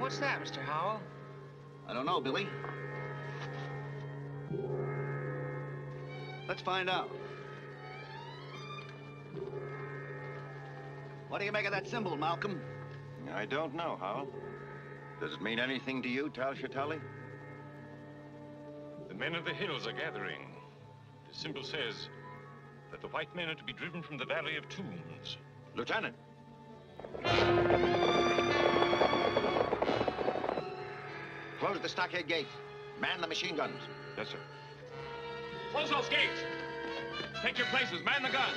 What's that, Mr. Howell? I don't know, Billy. Let's find out. What do you make of that symbol, Malcolm? I don't know, Howell. Does it mean anything to you, Tal Shatali? The men of the hills are gathering. The symbol says that the white men are to be driven from the Valley of Tombs. Lieutenant! Close the stockade gate. Man the machine guns. Yes, sir. Close those gates. Take your places. Man the guns.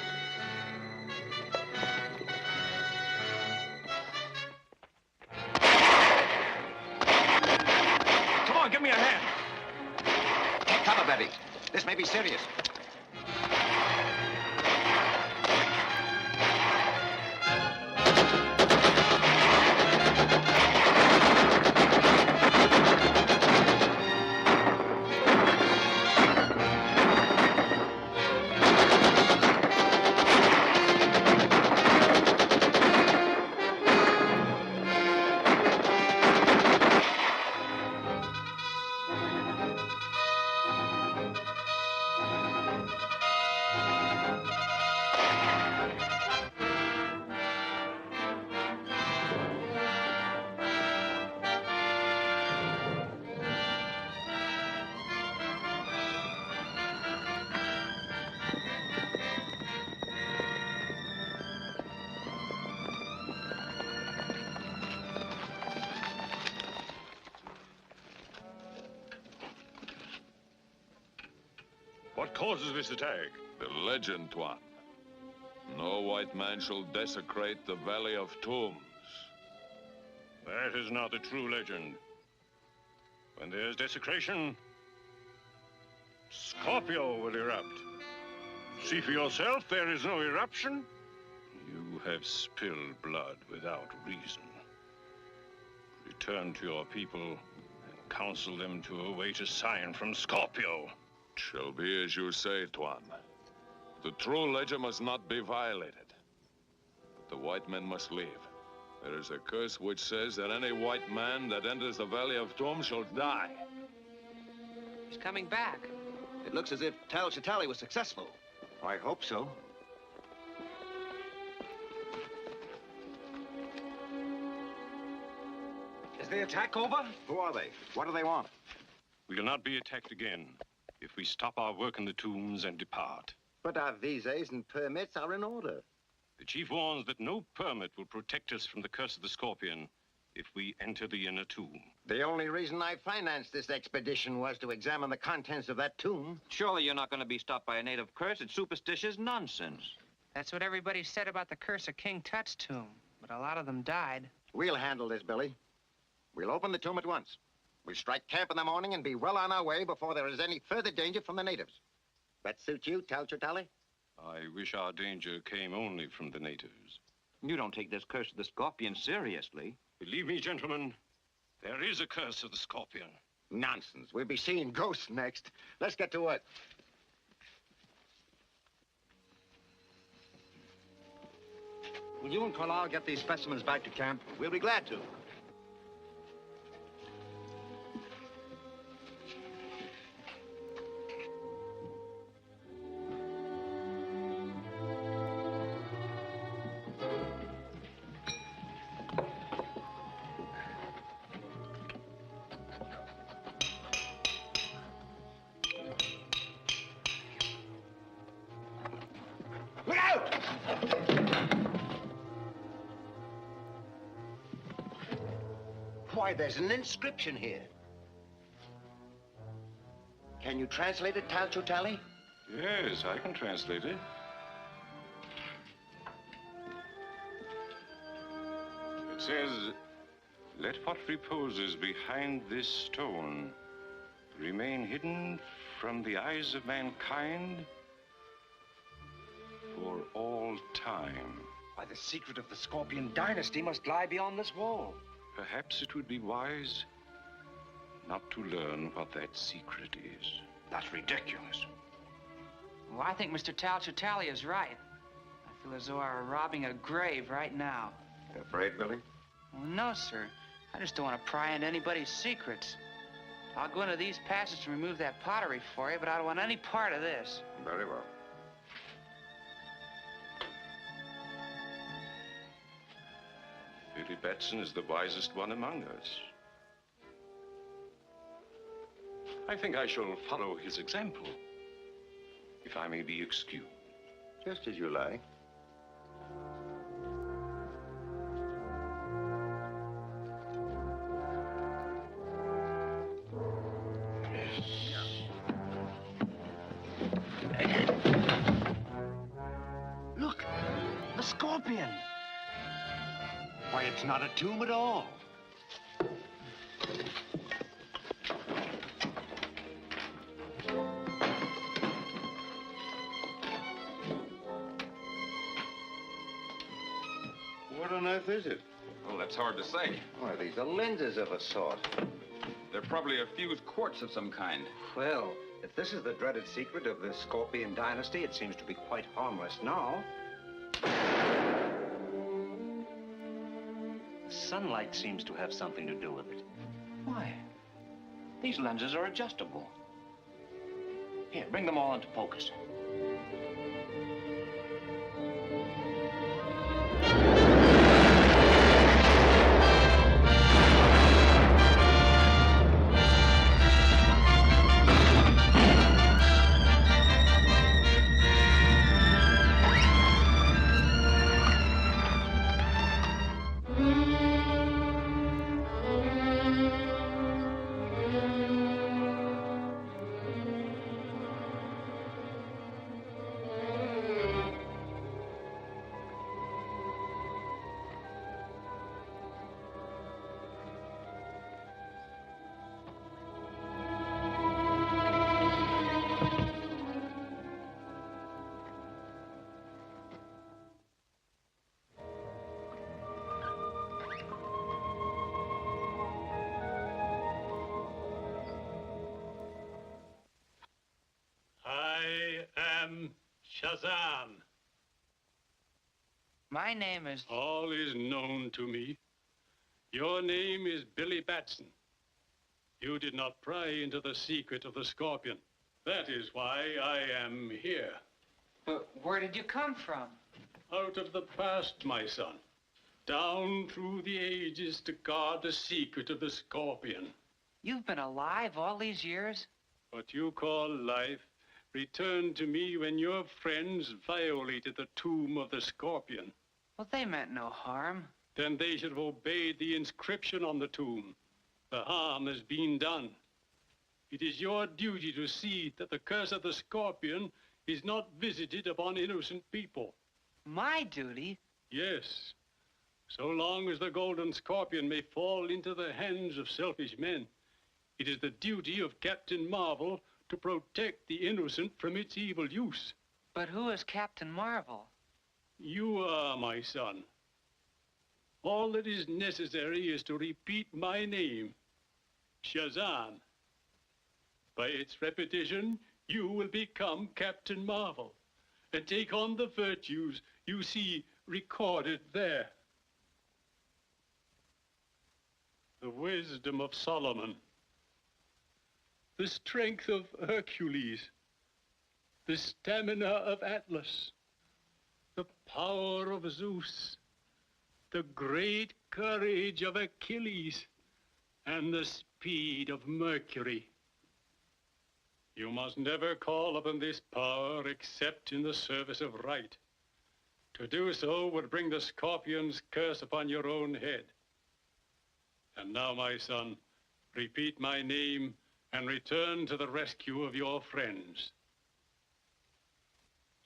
Come on, give me a hand. Take cover, Betty. This may be serious. What causes this attack? The legend, Tuan. No white man shall desecrate the Valley of Tombs. That is not the true legend. When there's desecration, Scorpio will erupt. See for yourself, there is no eruption. You have spilled blood without reason. Return to your people and counsel them to await a sign from Scorpio. Shall be as you say, Tuan. The true legend must not be violated. But the white men must leave. There is a curse which says that any white man that enters the Valley of Tombs shall die. He's coming back. It looks as if Tal Shatali was successful. I hope so. Is the attack over? Who are they? What do they want? We'll not be attacked again if we stop our work in the tombs and depart. But our visas and permits are in order. The chief warns that no permit will protect us from the curse of the Scorpion if we enter the inner tomb. The only reason I financed this expedition was to examine the contents of that tomb. Surely you're not going to be stopped by a native curse. It's superstitious nonsense. That's what everybody said about the curse of King Tut's tomb, but a lot of them died. We'll handle this, Billy. We'll open the tomb at once. We'll strike camp in the morning and be well on our way before there is any further danger from the natives. That suit you, Tal-Chitali? I wish our danger came only from the natives. You don't take this curse of the Scorpion seriously. Believe me, gentlemen, there is a curse of the Scorpion. Nonsense. We'll be seeing ghosts next. Let's get to work. Will you and Carlisle get these specimens back to camp? We'll be glad to. Look out! Why, there's an inscription here. Can you translate it, Tal-Chitali? Yes, I can translate it. It says, "Let what reposes behind this stone remain hidden from the eyes of mankind for all time." Why, the secret of the Scorpion dynasty must lie beyond this wall. Perhaps it would be wise not to learn what that secret is. That's ridiculous. Well, I think Mr. Tal-Chitali is right. I feel as though I were robbing a grave right now. You afraid, Billy? Well, no, sir. I just don't want to pry into anybody's secrets. I'll go into these passages and remove that pottery for you, but I don't want any part of this. Very well. Billy Batson is the wisest one among us. I think I shall follow his example, if I may be excused. Just as you like. Look, the Scorpion. Why, it's not a tomb at all. What on earth is it? Well, that's hard to say. Why, these are lenses of a sort. They're probably a fused quartz of some kind. Well, if this is the dreaded secret of the Scorpion dynasty, it seems to be quite harmless now. Sunlight seems to have something to do with it. Why? These lenses are adjustable. Here, bring them all into focus. Shazam! My name is... All is known to me. Your name is Billy Batson. You did not pry into the secret of the Scorpion. That is why I am here. But where did you come from? Out of the past, my son. Down through the ages to guard the secret of the Scorpion. You've been alive all these years? What you call life returned to me when your friends violated the tomb of the Scorpion. Well, they meant no harm. Then they should have obeyed the inscription on the tomb. The harm has been done. It is your duty to see that the curse of the Scorpion is not visited upon innocent people. My duty? Yes. So long as the golden scorpion may fall into the hands of selfish men, it is the duty of Captain Marvel to protect the innocent from its evil use. But who is Captain Marvel? You are, my son. All that is necessary is to repeat my name, Shazam. By its repetition, you will become Captain Marvel and take on the virtues you see recorded there. The wisdom of Solomon, the strength of Hercules, the stamina of Atlas, the power of Zeus, the great courage of Achilles, and the speed of Mercury. You must never call upon this power except in the service of right. To do so would bring the Scorpion's curse upon your own head. And now, my son, repeat my name and return to the rescue of your friends.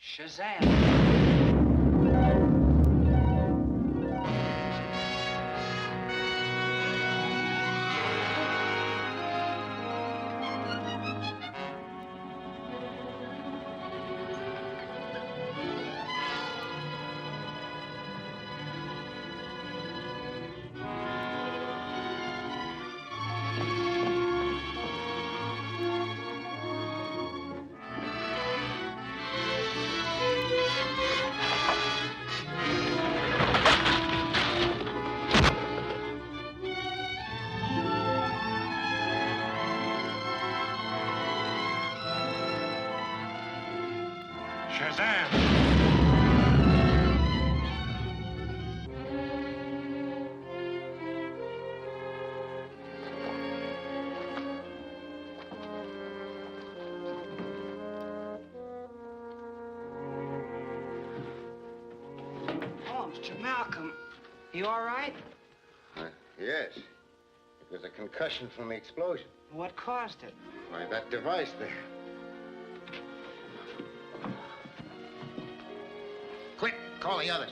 Shazam! Mr. Malcolm, You all right? Yes. It was a concussion from the explosion. What caused it? Why, that device there. Quick, call the others.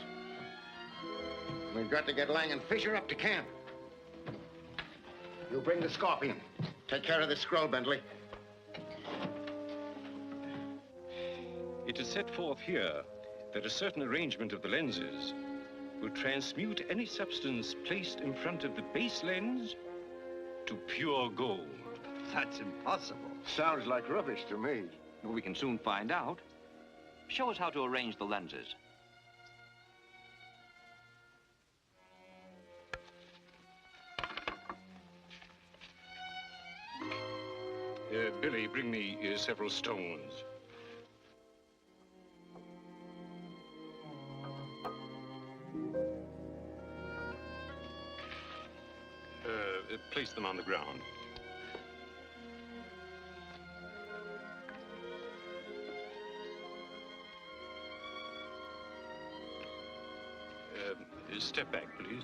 We've got to get Lang and Fisher up to camp. You bring the Scorpion. Take care of the scroll, Bentley. It is set forth here that a certain arrangement of the lenses will transmute any substance placed in front of the base lens to pure gold. that's impossible. Sounds like rubbish to me. Well, we can soon find out. Show us how to arrange the lenses. Billy, bring me several stones. Place them on the ground. Step back, please.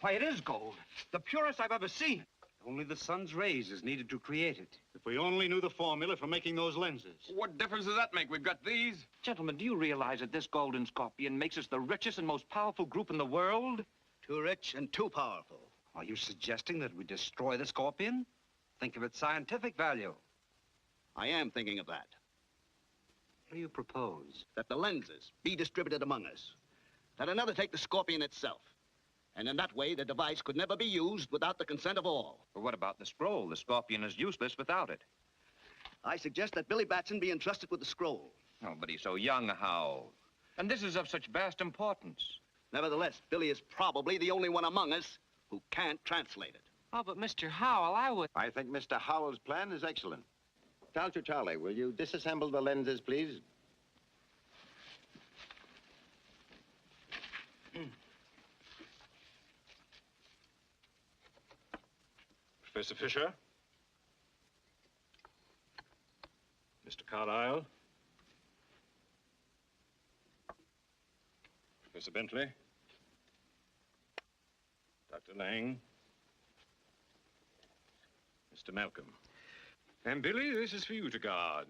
Why, it is gold. The purest I've ever seen. Only the sun's rays is needed to create it. If we only knew the formula for making those lenses. What difference does that make? We've got these. Gentlemen, do you realize that this golden scorpion makes us the richest and most powerful group in the world? Too rich and too powerful. Are you suggesting that we destroy the Scorpion? Think of its scientific value. I am thinking of that. What do you propose? That the lenses be distributed among us. That another take the Scorpion itself. And in that way, the device could never be used without the consent of all. But what about the scroll? The scorpion is useless without it. I suggest that Billy Batson be entrusted with the scroll. Oh, but he's so young, Hal. And this is of such vast importance. Nevertheless, Billy is probably the only one among us who can't translate it. Oh, but Mr. Howell, I think Mr. Howell's plan is excellent. Talcher Charlie, will you disassemble the lenses, please? Professor Fisher? Mr. Carlyle? Professor Bentley? Dr. Lang? Mr. Malcolm? And Billy, this is for you to guard.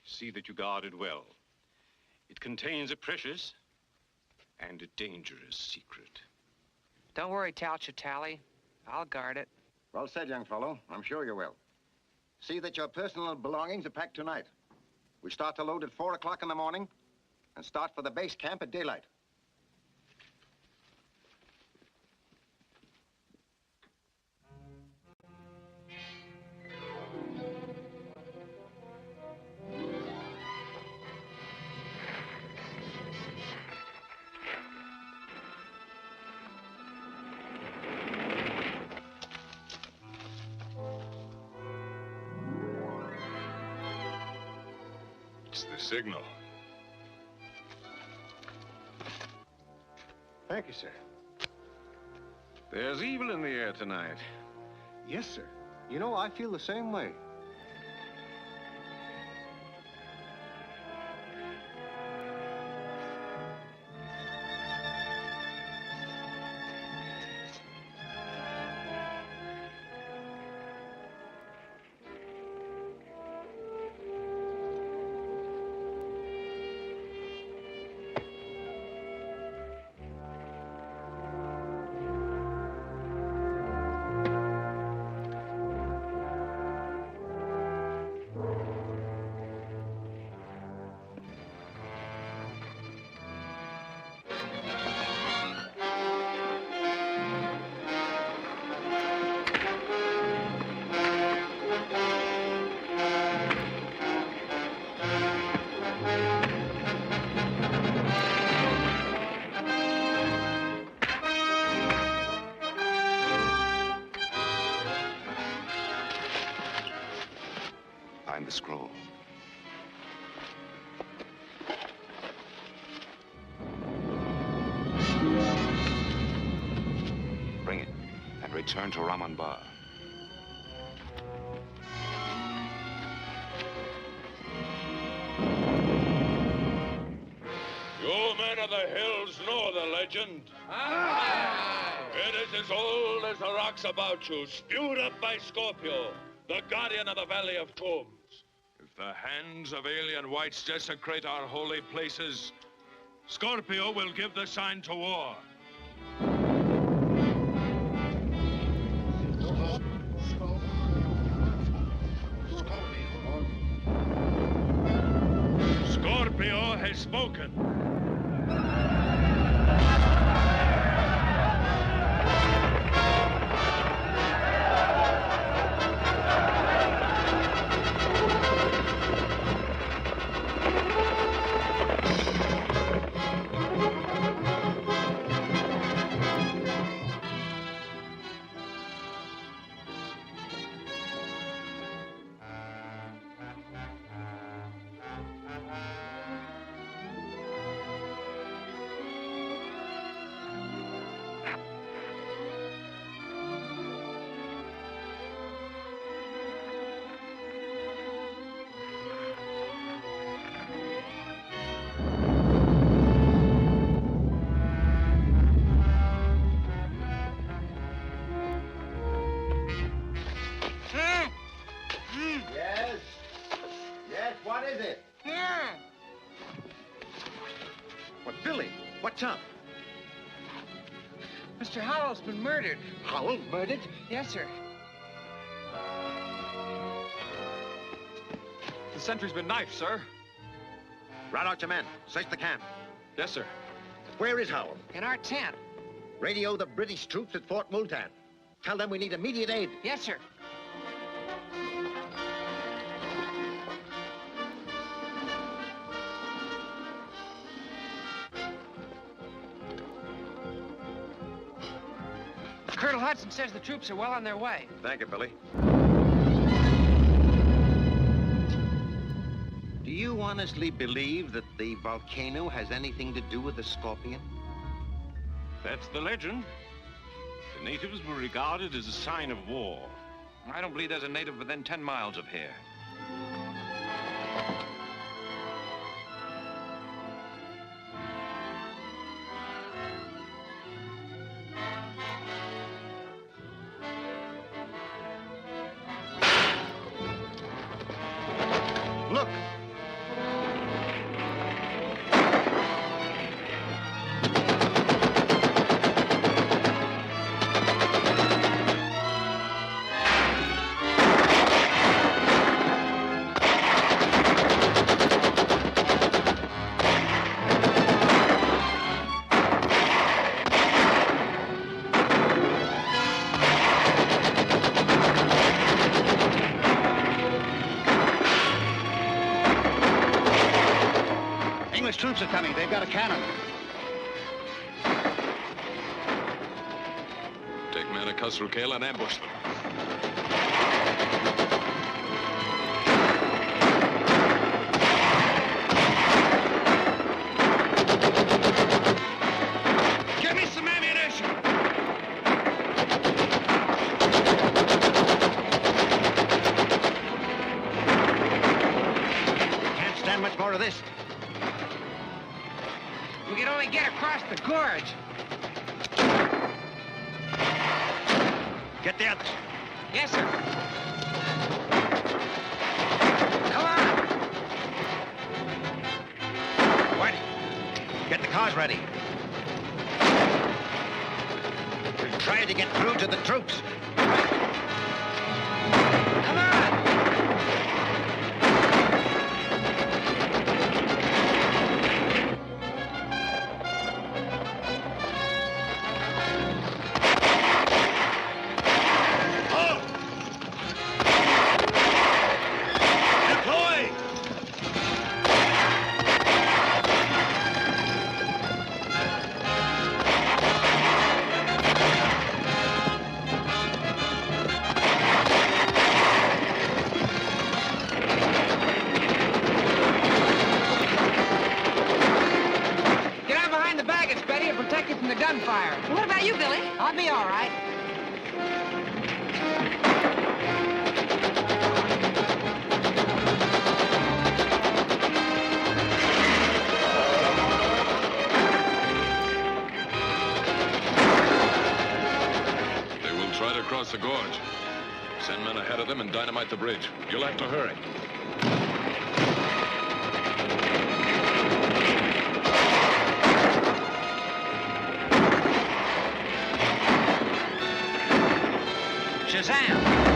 See that you guard it well. It contains a precious and a dangerous secret. Don't worry, Talcher Tally. I'll guard it. Well said, young fellow. I'm sure you will. See that your personal belongings are packed tonight. We start to load at 4 o'clock in the morning and start for the base camp at daylight. It's the signal. Thank you, sir. There's evil in the air tonight. Yes, sir. You know, I feel the same way. Find the scroll. Bring it and return to Raman Bar. You men of the hills know the legend. Aye. It is as old as the rocks about you, spewed up by Scorpio, the guardian of the Valley of Tombs. If the hands of alien whites desecrate our holy places, Scorpio will give the sign to war. Scorpio has spoken. What's up? Mr. Howell's been murdered. Howell murdered? Yes, sir. The sentry's been knifed, sir. Rout out your men. Search the camp. Yes, sir. Where is Howell? In our tent. Radio the British troops at Fort Multan. Tell them we need immediate aid. Yes, sir. Colonel Hudson says the troops are well on their way. Thank you, Billy. you honestly believe that the volcano has anything to do with the Scorpion? That's the legend. The natives were regarded as a sign of war. I don't believe there's a native within 10 miles of here. Look! Troops are coming. They've got a cannon. Take men across through Kale and ambush them. Give me some ammunition. Can't stand much more of this. We can only get across the gorge. Get the others. Yes, sir. Come on. Whitey, get the cars ready. We're trying to get through to the troops. Come on. Gunfire. What about you, Billy? I'll be all right. They will try to cross the gorge. Send men ahead of them and dynamite the bridge. You'll have to hurry. Shazam!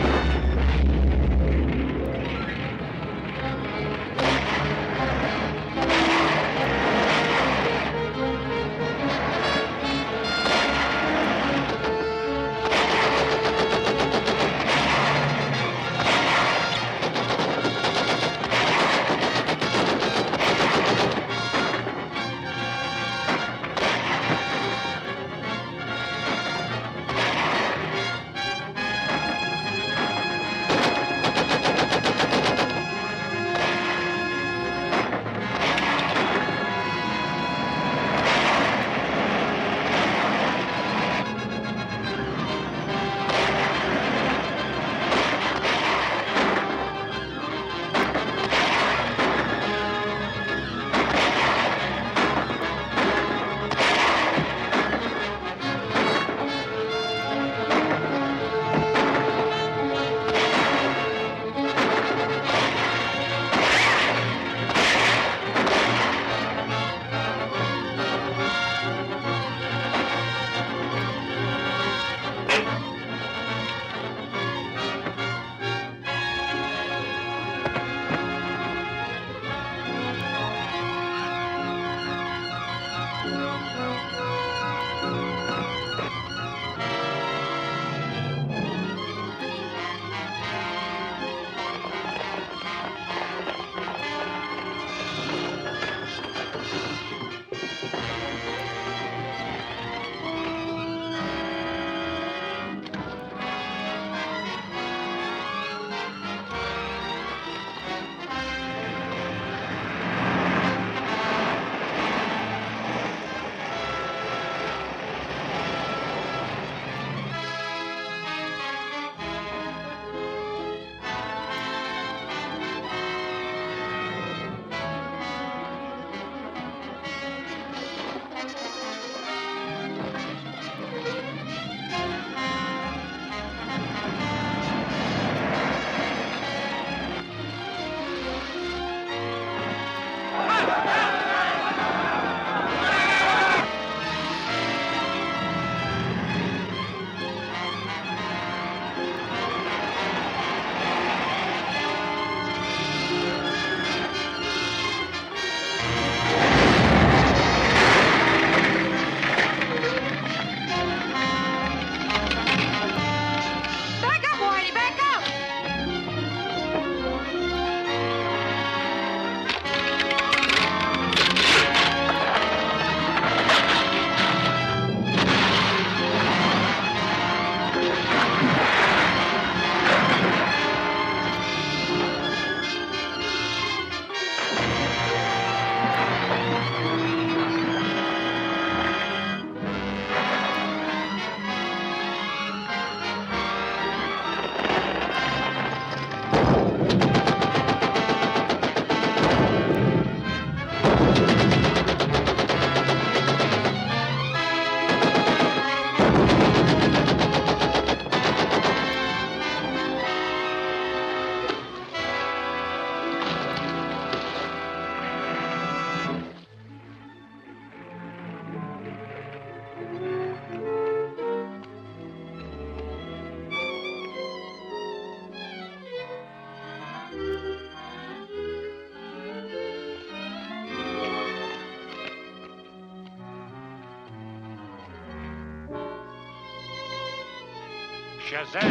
Shazam!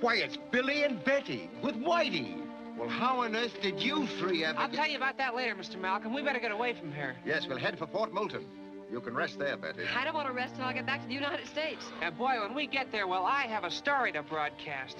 Why, it's Billy and Betty with Whitey. Well, how on earth did you three ever I'll tell you about that later, Mr. Malcolm. We better get away from here. Yes, we'll head for Fort Moulton. You can rest there, Betty. I don't want to rest till I get back to the United States. And boy, when we get there, well, I have a story to broadcast.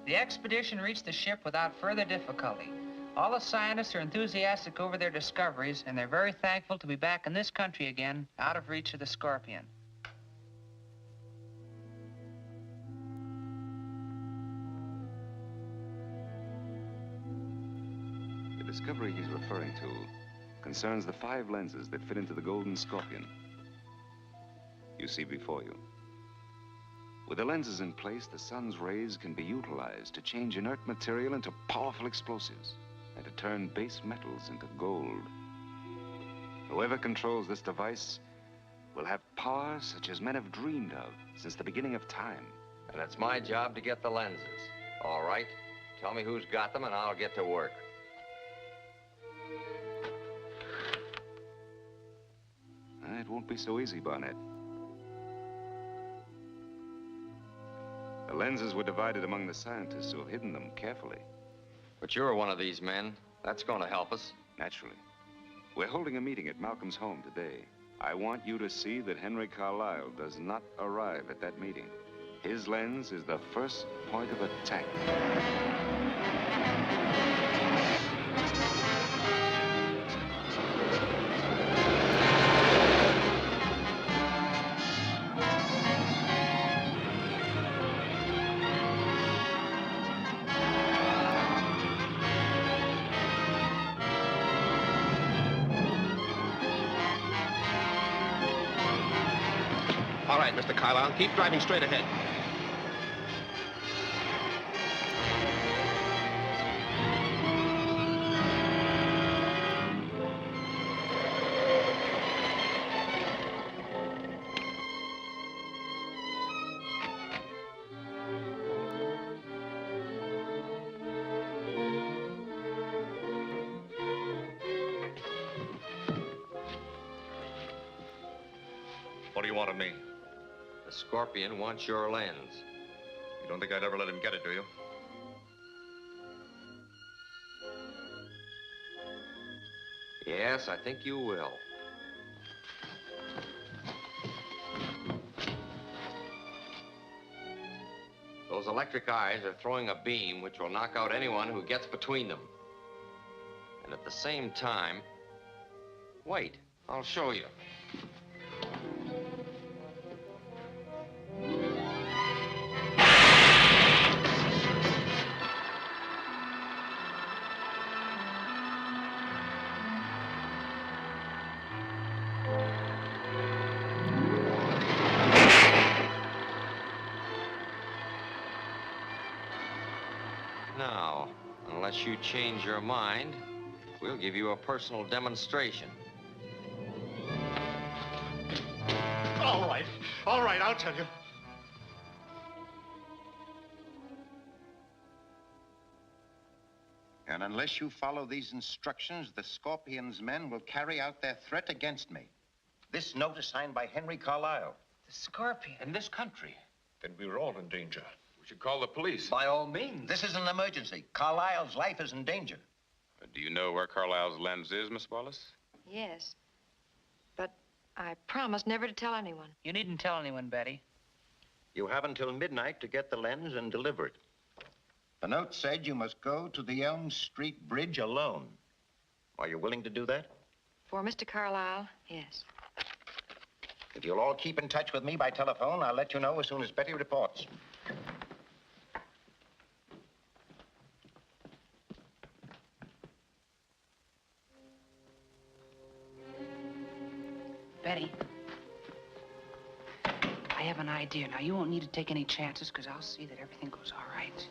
The expedition reached the ship without further difficulty. All the scientists are enthusiastic over their discoveries, and they're very thankful to be back in this country again, out of reach of the Scorpion. The discovery he's referring to concerns the 5 lenses that fit into the golden scorpion you see before you. With the lenses in place, the sun's rays can be utilized to change inert material into powerful explosives and to turn base metals into gold. Whoever controls this device will have power such as men have dreamed of since the beginning of time. And it's my job to get the lenses. All right? Tell me who's got them and I'll get to work. It won't be so easy, Barnett. The lenses were divided among the scientists who have hidden them carefully. But you're one of these men. That's going to help us. Naturally. We're holding a meeting at Malcolm's home today. I want you to see that Henry Carlisle does not arrive at that meeting. His lens is the first point of attack. All right, Mr. Carlisle, keep driving straight ahead. What do you want of me? The Scorpion wants your lens. You don't think I'd ever let him get it, do you? Yes, I think you will. Those electric eyes are throwing a beam which will knock out anyone who gets between them. And at the same time... Wait, I'll show you. Now, unless you change your mind, we'll give you a personal demonstration. All right, I'll tell you. And unless you follow these instructions, the Scorpion's men will carry out their threat against me. This note is signed by Henry Carlisle. The Scorpion? In this country. Then we're all in danger. We should call the police. By all means. This is an emergency. Carlisle's life is in danger. Do you know where Carlisle's lens is, Miss Wallace? Yes. But I promised never to tell anyone. You needn't tell anyone, Betty. You have until midnight to get the lens and deliver it. The note said you must go to the Elm Street Bridge alone. Are you willing to do that? For Mr. Carlisle, yes. If you'll all keep in touch with me by telephone, I'll let you know as soon as Betty reports. Betty, I have an idea. Now, you won't need to take any chances, because I'll see that everything goes all right.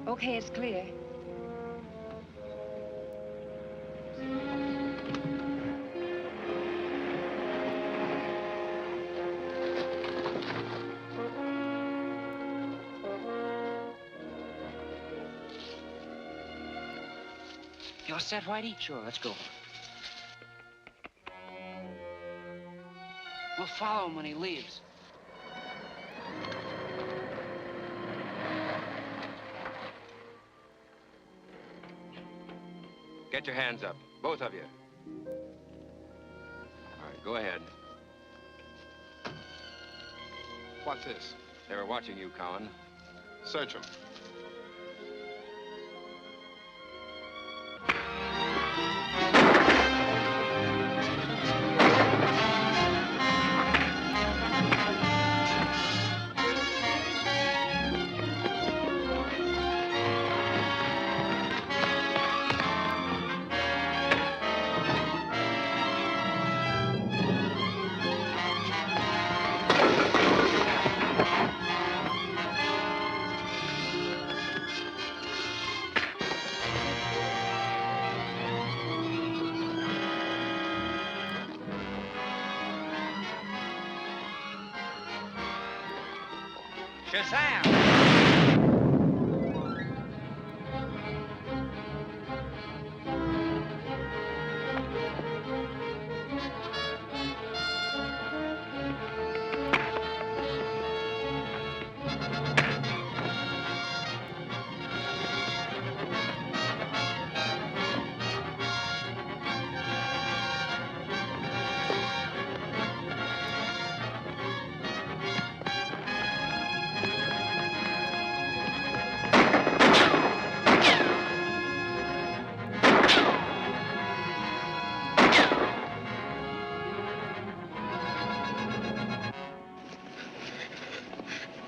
Okay, it's clear. You all set, Whitey? Sure, let's go. We'll follow him when he leaves. Get your hands up, both of you. All right, go ahead. What's this? They were watching you, Cowan. Search him. Shazam!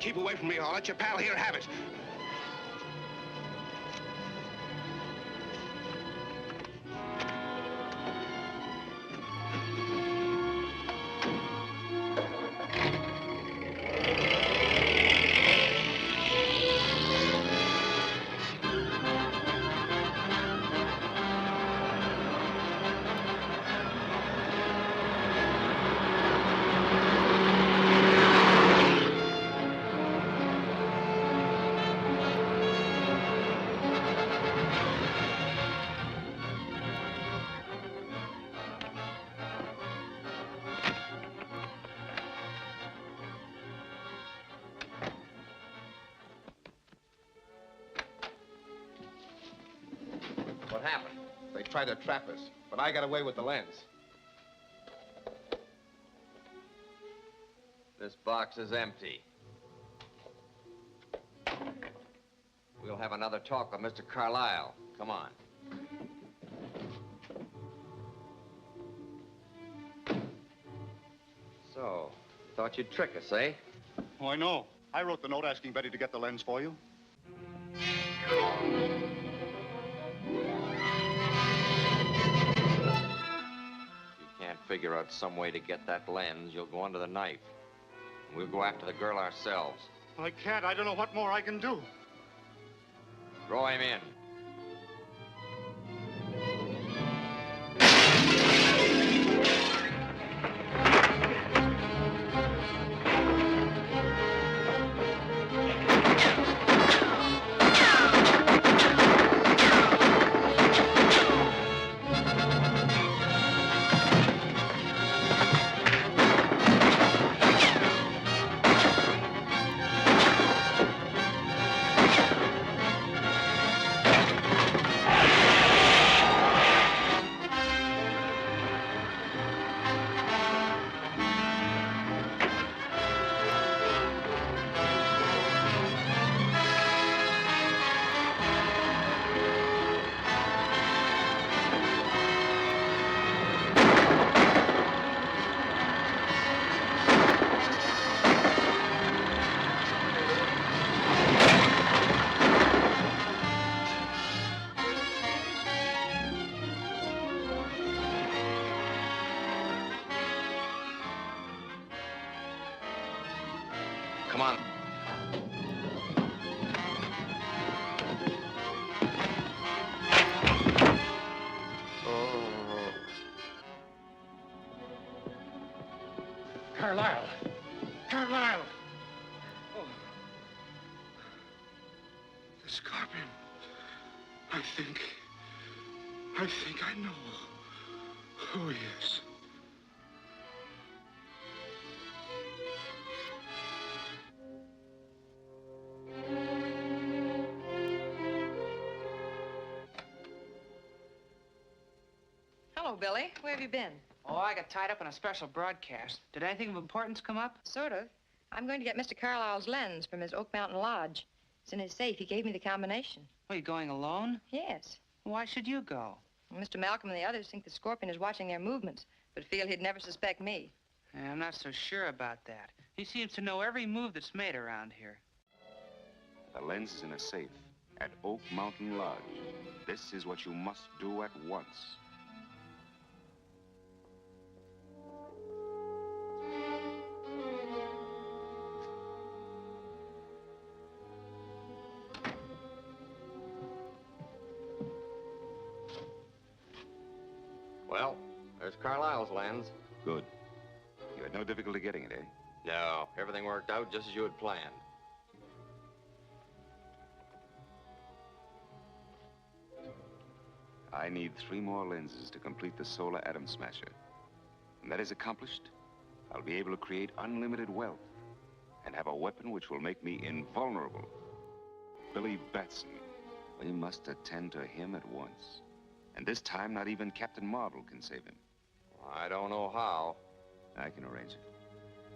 Keep away from me, or I'll let your pal here have it. What happened? They tried to trap us, but I got away with the lens. This box is empty. We'll have another talk with Mr. Carlyle. Come on. So, thought you'd trick us, eh? Oh, I know. I wrote the note asking Betty to get the lens for you. Figure out some way to get that lens, you'll go under the knife. And we'll go after the girl ourselves. I can't. I don't know what more I can do. Throw him in. Come on. Carlisle! Carlisle! Oh. The Scorpion. I think I know who he is. Hello, Billy. Where have you been? Oh, I got tied up in a special broadcast. Did anything of importance come up? Sort of. I'm going to get Mr. Carlisle's lens from his Oak Mountain Lodge. It's in his safe. He gave me the combination. Are you going alone? Yes. Why should you go? Well, Mr. Malcolm and the others think the Scorpion is watching their movements, but feel he'd never suspect me. Yeah, I'm not so sure about that. He seems to know every move that's made around here. The lens is in a safe at Oak Mountain Lodge. This is what you must do at once. Well, there's Carlisle's lens. Good. You had no difficulty getting it, eh? No, everything worked out just as you had planned. I need 3 more lenses to complete the solar atom smasher. When that is accomplished, I'll be able to create unlimited wealth and have a weapon which will make me invulnerable. Billy Batson. We must attend to him at once. And this time, not even Captain Marvel can save him. I don't know how. I can arrange it.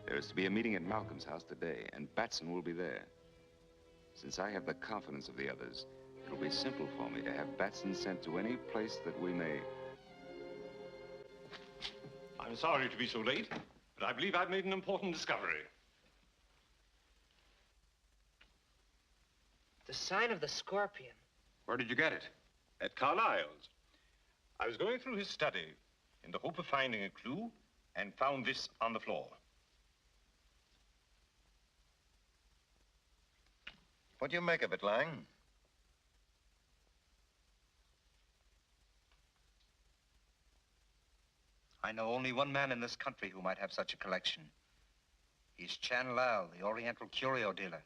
There is to be a meeting at Malcolm's house today, and Batson will be there. Since I have the confidence of the others, it'll be simple for me to have Batson sent to any place that we may. I'm sorry to be so late, but I believe I've made an important discovery. The sign of the Scorpion. Where did you get it? At Carlisle's. I was going through his study in the hope of finding a clue and found this on the floor. What do you make of it, Lang? I know only one man in this country who might have such a collection. He's Chan Lal, the Oriental curio dealer.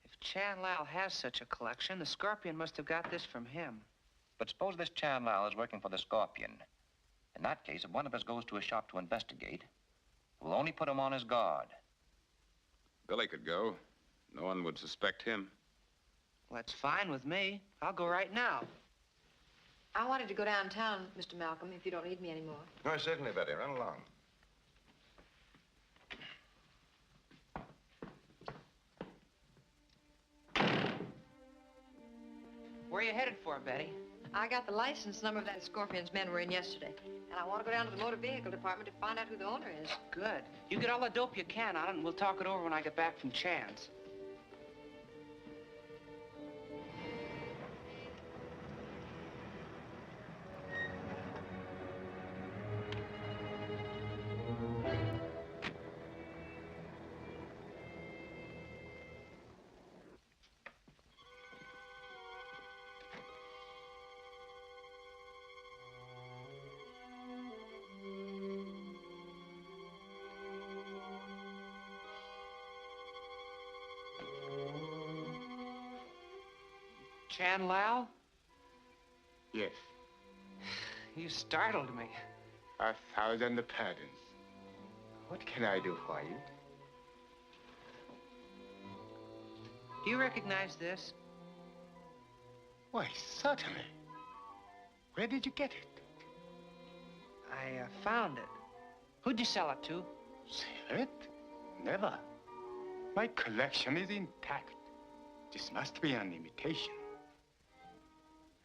If Chan Lal has such a collection, the Scorpion must have got this from him. But suppose this Chan Lal is working for the Scorpion. In that case, if one of us goes to his shop to investigate, we'll only put him on his guard. Billy could go. No one would suspect him. Well, that's fine with me. I'll go right now. I wanted to go downtown, Mr. Malcolm, if you don't need me anymore. Oh, certainly, Betty. Run along. Where are you headed for, Betty? I got the license number of that Scorpion's men were in yesterday, and I want to go down to the motor vehicle department to find out who the owner is. Good. You get all the dope you can on it, and we'll talk it over when I get back from Chan's. Chan Lal? Yes. You startled me. 1,000 pardons. What can I do for you? Do you recognize this? Why, certainly. Where did you get it? I found it. Who'd you sell it to? Sell it? Never. My collection is intact. This must be an imitation.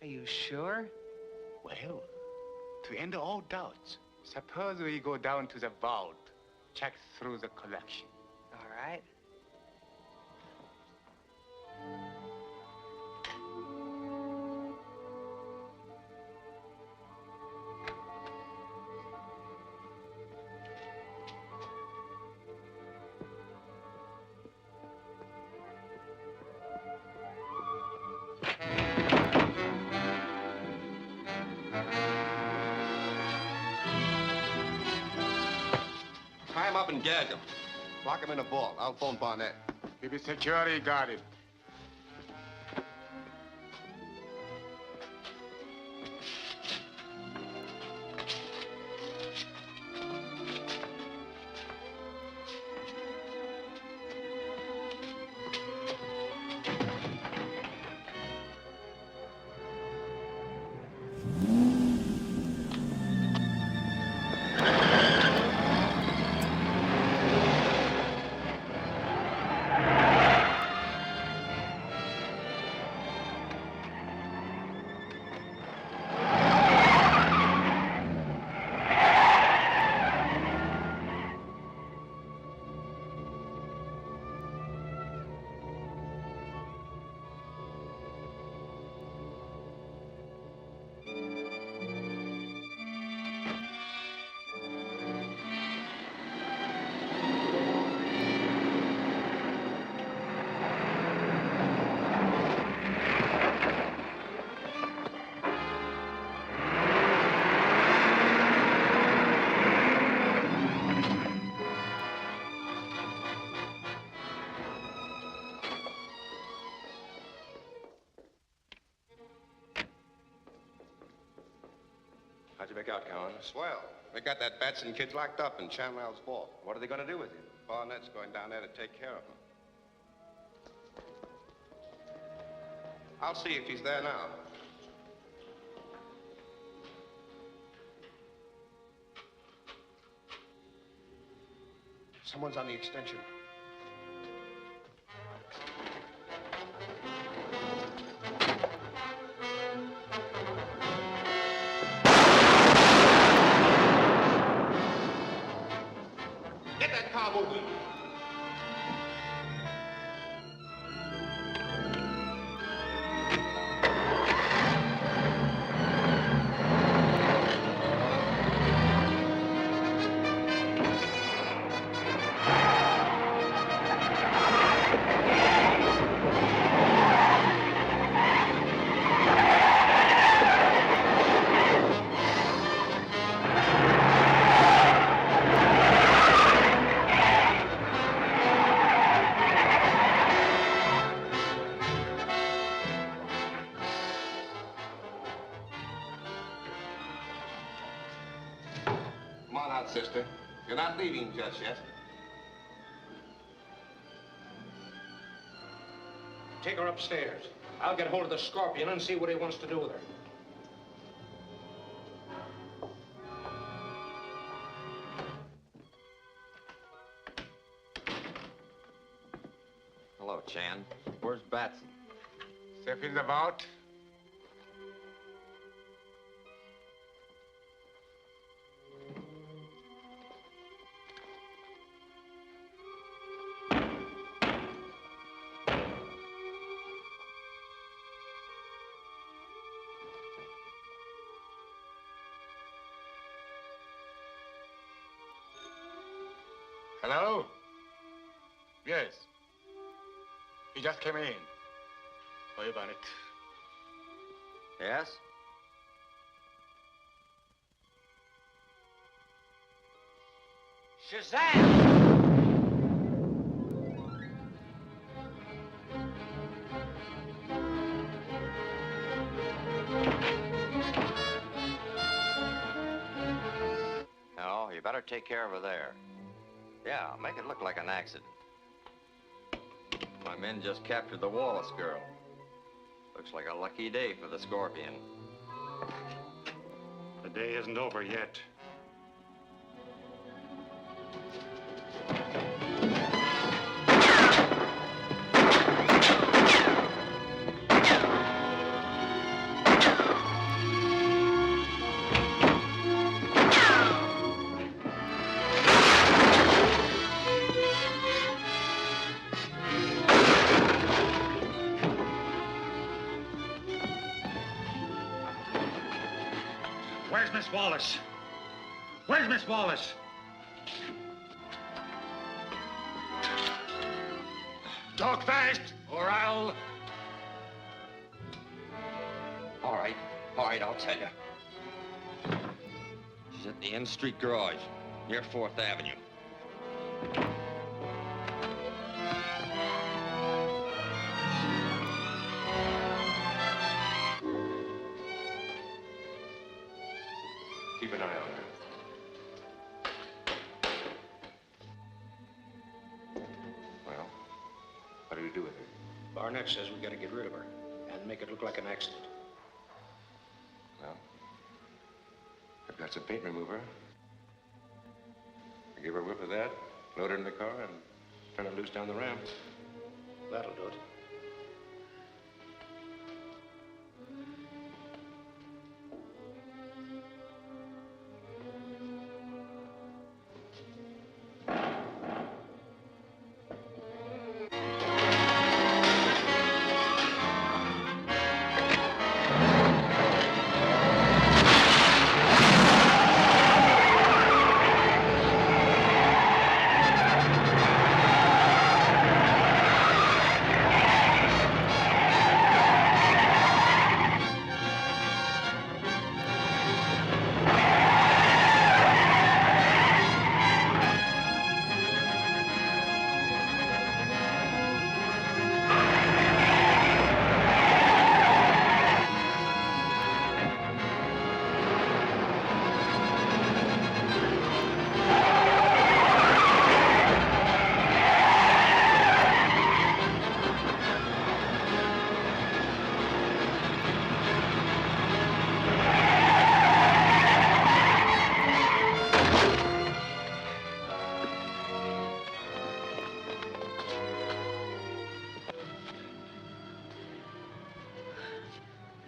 Are you sure? Well, to end all doubts, suppose we go down to the vault, check through the collection. All right. Tie him up and gag him. Lock him in a vault. I'll phone Barnett. Keep it security guarded. How'd you make out, Cowan? Swell. They got that Batson kid locked up in Chanwell's vault. What are they going to do with him? Barnett's going down there to take care of him. I'll see if he's there now. Someone's on the extension. Get that car moving. Sister. You're not leaving just yet. Take her upstairs. I'll get hold of the Scorpion and see what he wants to do with her. Hello, Chan. Where's Batson? Safe in the vault. Hello? Yes. He just came in. Wait about it. Yes? Shazam! No, you better take care of her there. Yeah, make it look like an accident. My men just captured the Wallace girl. Looks like a lucky day for the Scorpion. The day isn't over yet. Where's Miss Wallace? Where's Miss Wallace? Talk fast, or I'll... All right, I'll tell you. She's at the N Street Garage, near 4th Avenue. Keep an eye on her. Well, what do we do with her? Barnett says we gotta get rid of her and make it look like an accident. Well, I've got some paint remover. I give her a whiff of that, load her in the car, and turn her loose down the ramp. That'll do it.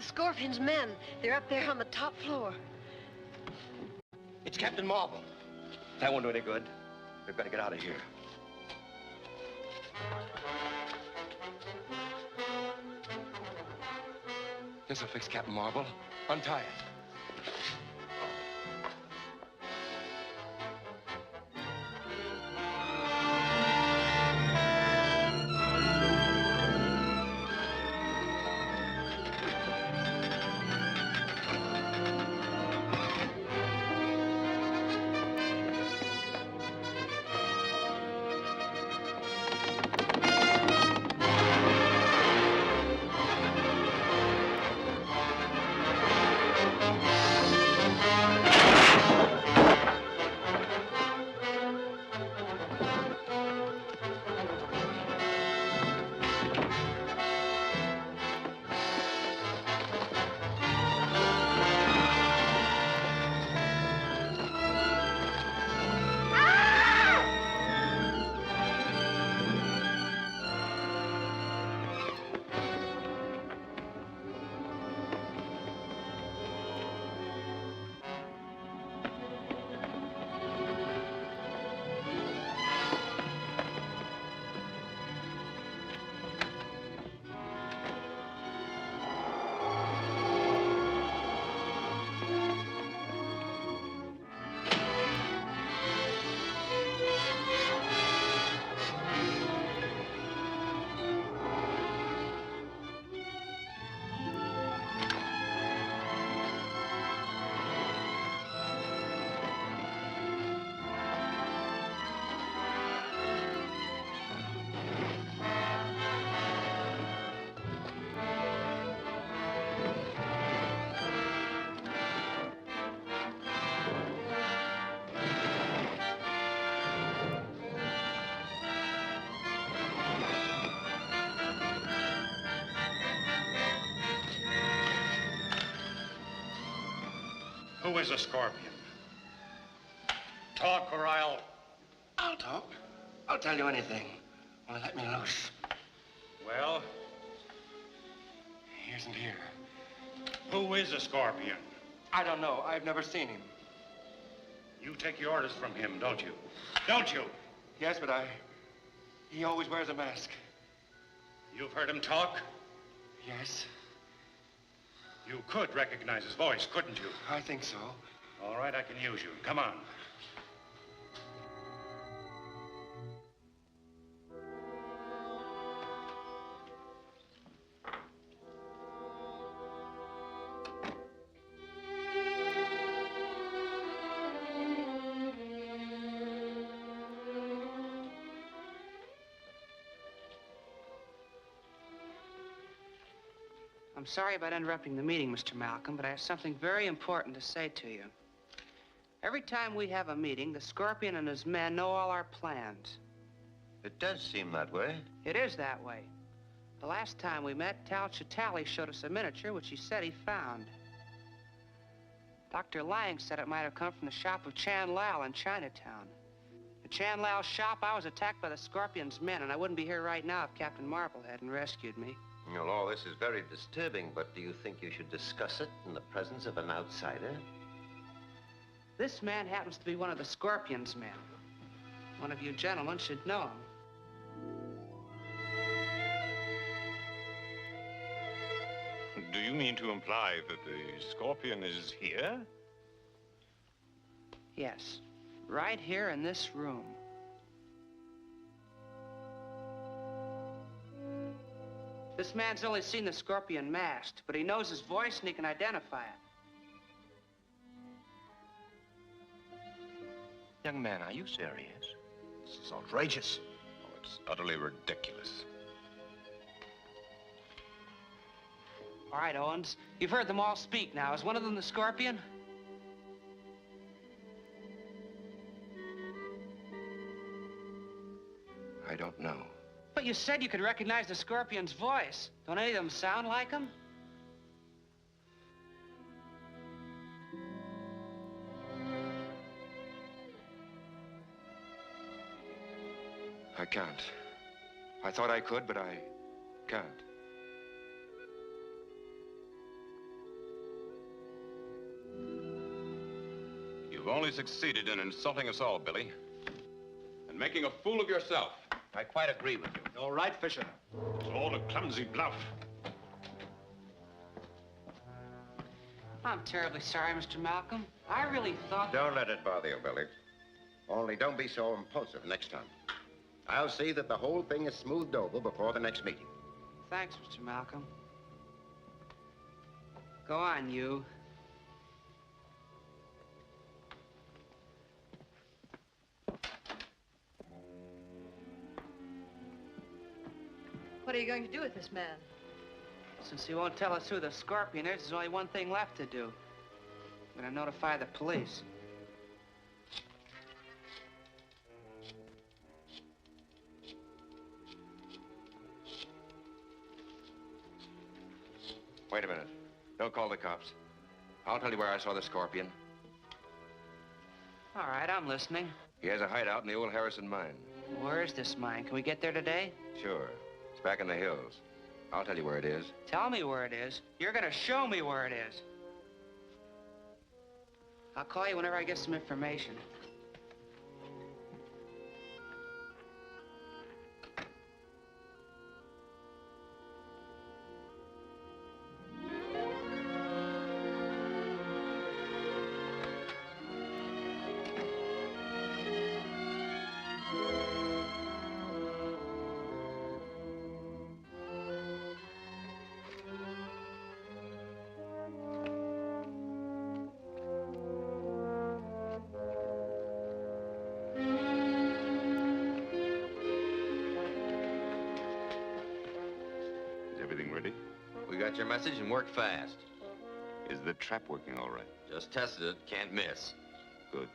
Scorpion's men. They're up there on the top floor. It's Captain Marvel. That won't do any good. We've got to get out of here. This'll fix Captain Marvel. Untie it. Who is a Scorpion? Talk or I'll talk. I'll tell you anything. Only let me loose. Well, He isn't here. who is a Scorpion? I don't know. I've never seen him. You take your orders from him, don't you? Don't you? Yes, but he always wears a mask. You've heard him talk? Yes. You could recognize his voice, couldn't you? I think so. All right, I can use you. Come on. I'm sorry about interrupting the meeting, Mr. Malcolm, but I have something very important to say to you. Every time we have a meeting, the Scorpion and his men know all our plans. It does seem that way. It is that way. The last time we met, Tal Chitali showed us a miniature which he said he found. Dr. Lang said it might have come from the shop of Chan Lao in Chinatown. At Chan Lao's shop, I was attacked by the Scorpion's men, and I wouldn't be here right now if Captain Marvel hadn't rescued me. Well, all this is very disturbing, but do you think you should discuss it in the presence of an outsider? This man happens to be one of the Scorpion's men. One of you gentlemen should know him. Do you mean to imply that the Scorpion is here? Yes, right here in this room. This man's only seen the Scorpion masked, but he knows his voice and he can identify it. Young man, are you serious? This is outrageous. Oh, it's utterly ridiculous. All right, Owens, you've heard them all speak now. Is one of them the Scorpion? I don't know. But you said you could recognize the Scorpion's voice. Don't any of them sound like him? I can't. I thought I could, but I can't. You've only succeeded in insulting us all, Billy. And making a fool of yourself. I quite agree with you. All right, Fisher. It's all a clumsy bluff. I'm terribly sorry, Mr. Malcolm. I really thought... Don't let it bother you, Billy. Only don't be so impulsive next time. I'll see that the whole thing is smoothed over before the next meeting. Thanks, Mr. Malcolm. Go on, you. What are you going to do with this man? Since he won't tell us who the Scorpion is, there's only one thing left to do. I'm gonna notify the police. Wait a minute. Don't call the cops. I'll tell you where I saw the Scorpion. All right, I'm listening. He has a hideout in the old Harrison mine. Where is this mine? Can we get there today? Sure. It's back in the hills. I'll tell you where it is. Tell me where it is. You're gonna show me where it is. I'll call you whenever I get some information. Your message and work fast. Is the trap working all right? Just tested it. Can't miss. Good.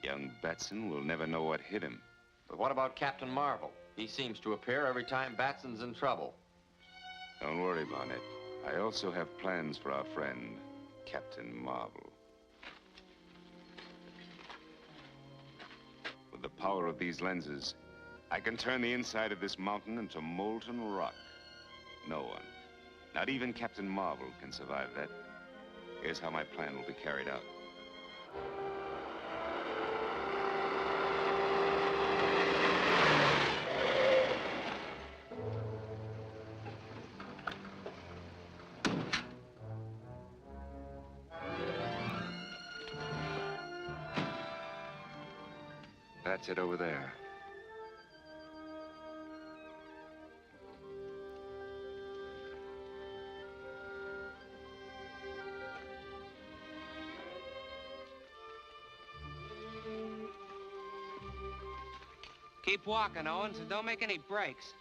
Young Batson will never know what hit him. But what about Captain Marvel? He seems to appear every time Batson's in trouble. Don't worry, Barnett. I also have plans for our friend, Captain Marvel. With the power of these lenses, I can turn the inside of this mountain into molten rock. No one, not even Captain Marvel, can survive that. Here's how my plan will be carried out. That's it over there. Keep walking, Owens, and don't make any breaks.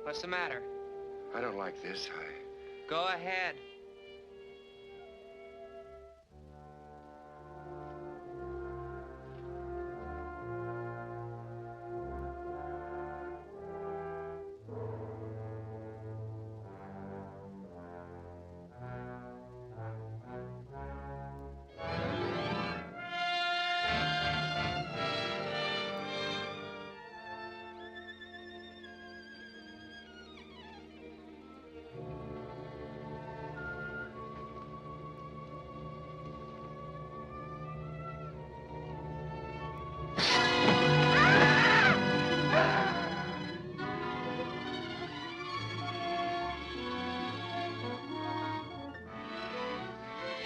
What's the matter? I don't like this. Go ahead.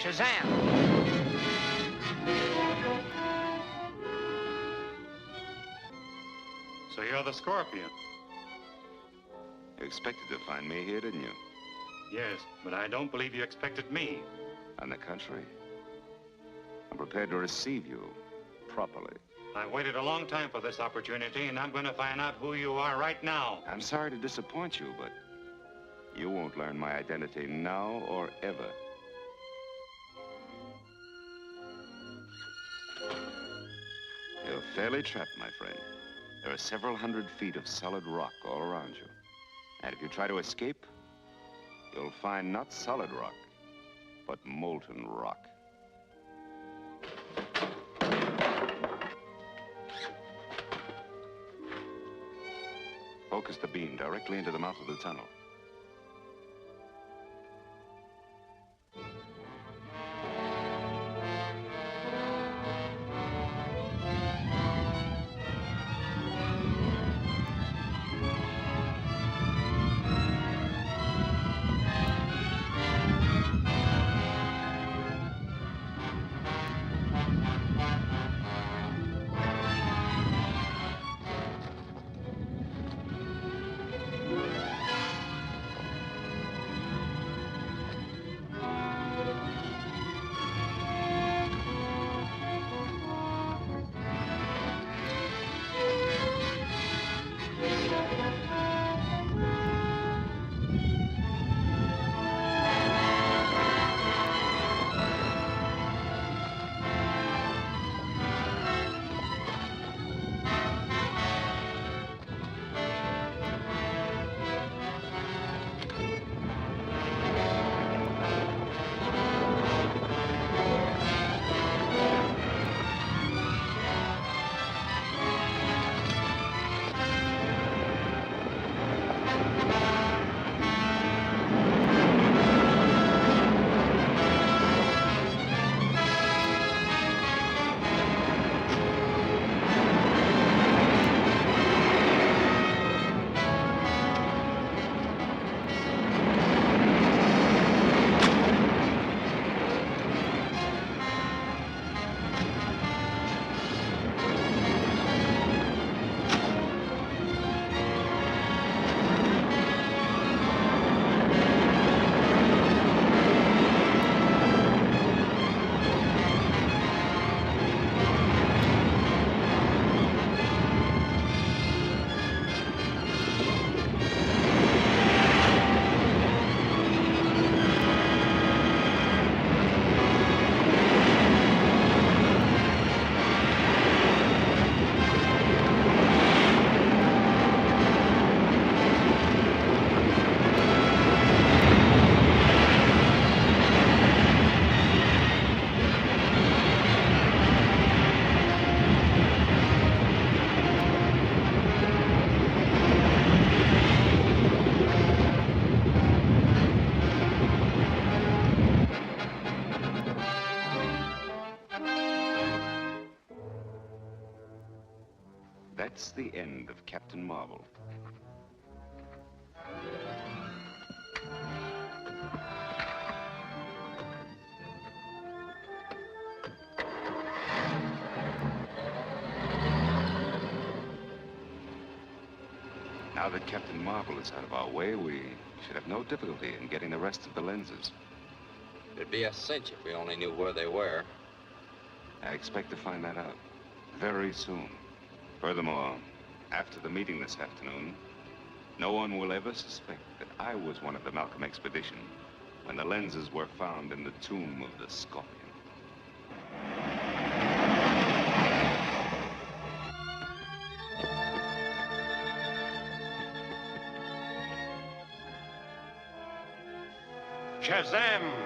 Shazam! So you're the Scorpion? You expected to find me here, didn't you? Yes, but I don't believe you expected me. On the contrary, I'm prepared to receive you properly. I waited a long time for this opportunity, and I'm going to find out who you are right now. I'm sorry to disappoint you, but you won't learn my identity now or ever. You're fairly trapped, my friend. There are several hundred feet of solid rock all around you. And if you try to escape, you'll find not solid rock, but molten rock. Focus the beam directly into the mouth of the tunnel. That's the end of Captain Marvel. Now that Captain Marvel is out of our way, we should have no difficulty in getting the rest of the lenses. It'd be a cinch if we only knew where they were. I expect to find that out very soon. Furthermore, after the meeting this afternoon, No one will ever suspect that I was one of the Malcolm expedition when the lenses were found in the tomb of the Scorpion. Shazam!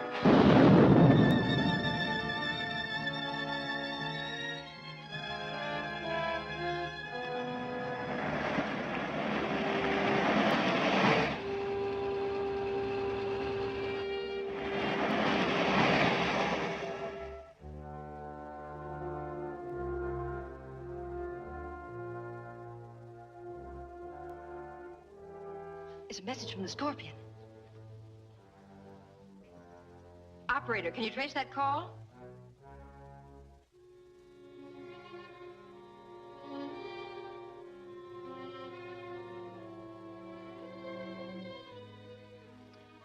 It's a message from the Scorpion. Operator, can you trace that call?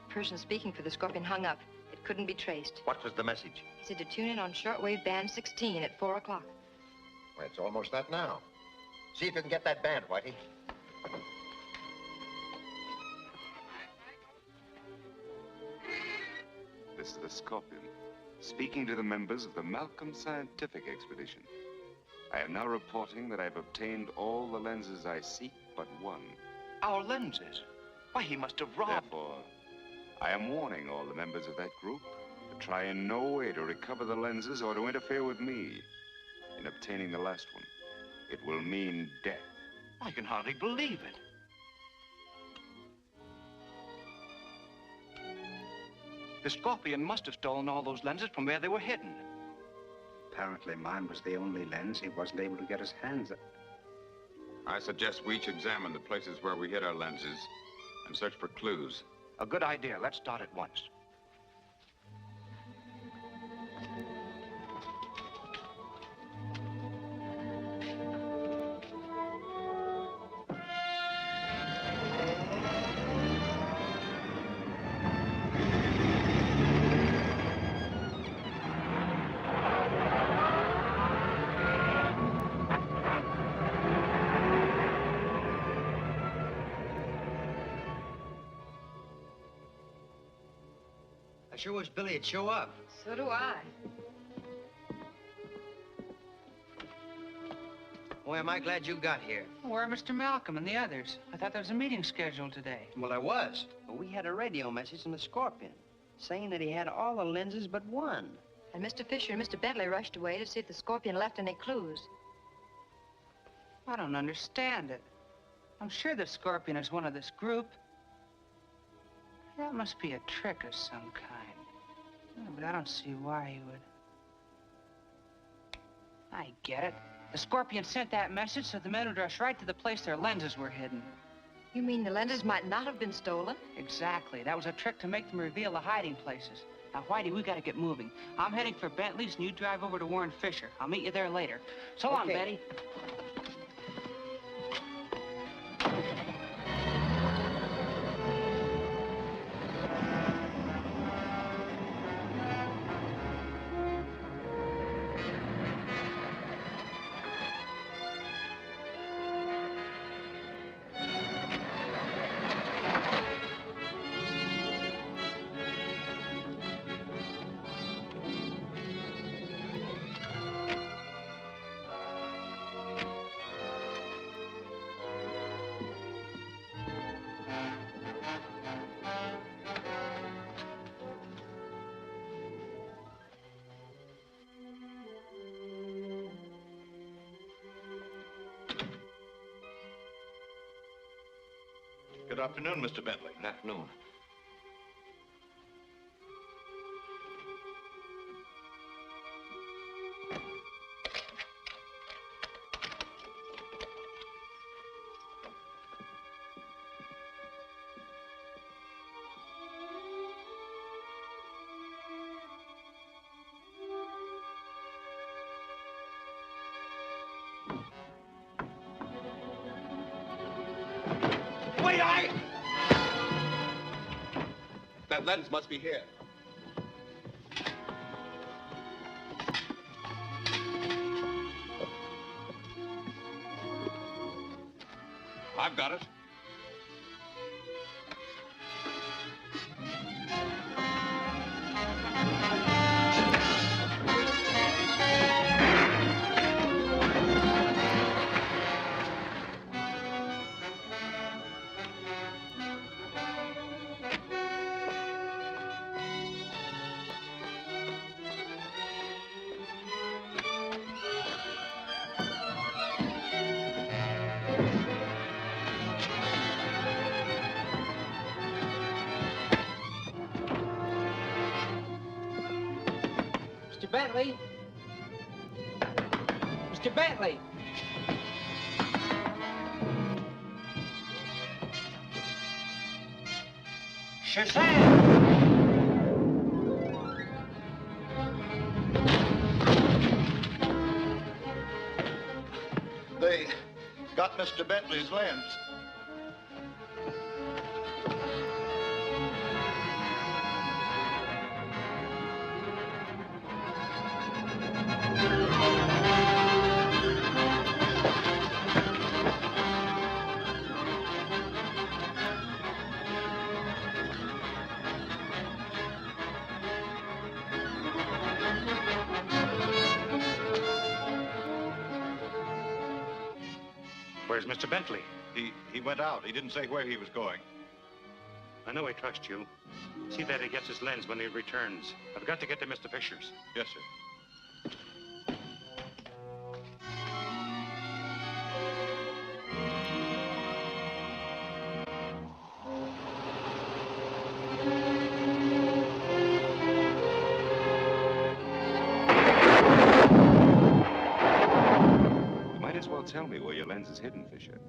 Person speaking for the Scorpion hung up. It couldn't be traced. What was the message? He said to tune in on shortwave band 16 at 4 o'clock. Well, it's almost that now. See if you can get that band, Whitey. This is the Scorpion, speaking to the members of the Malcolm Scientific Expedition. I am now reporting that I've obtained all the lenses I seek but one. Our lenses? Why, he must have robbed... Therefore, I am warning all the members of that group to try in no way to recover the lenses or to interfere with me in obtaining the last one. It will mean death. I can hardly believe it. The Scorpion must have stolen all those lenses from where they were hidden. Apparently mine was the only lens he wasn't able to get his hands on. I suggest we each examine the places where we hid our lenses and search for clues. A good idea. Let's start at once. I sure wish Billy would show up. So do I. Boy, am I glad you got here. Where are Mr. Malcolm and the others? I thought there was a meeting scheduled today. Well, there was. But we had a radio message from the Scorpion saying that he had all the lenses but one. And Mr. Fisher and Mr. Bentley rushed away to see if the Scorpion left any clues. I don't understand it. I'm sure the Scorpion is one of this group. That must be a trick of some kind. Yeah, but I don't see why he would. I get it. The Scorpion sent that message so the men would rush right to the place their lenses were hidden. You mean the lenses might not have been stolen? Exactly. That was a trick to make them reveal the hiding places. Now, Whitey, we gotta get moving. I'm heading for Bentley's, and you drive over to Warren Fisher. I'll meet you there later. So long, Betty. Good afternoon, Mr. Bentley. Good afternoon. That lens must be here. I've got it. Mr. Bentley? Mr. Bentley! Shazam! They got Mr. Bentley's lens. Where's Mr. Bentley? He went out. He didn't say where he was going. I know I trust you. See that he gets his lens when he returns. I've got to get to Mr. Fisher's. Yes, sir. Tell me where your lens is hidden, Fisher.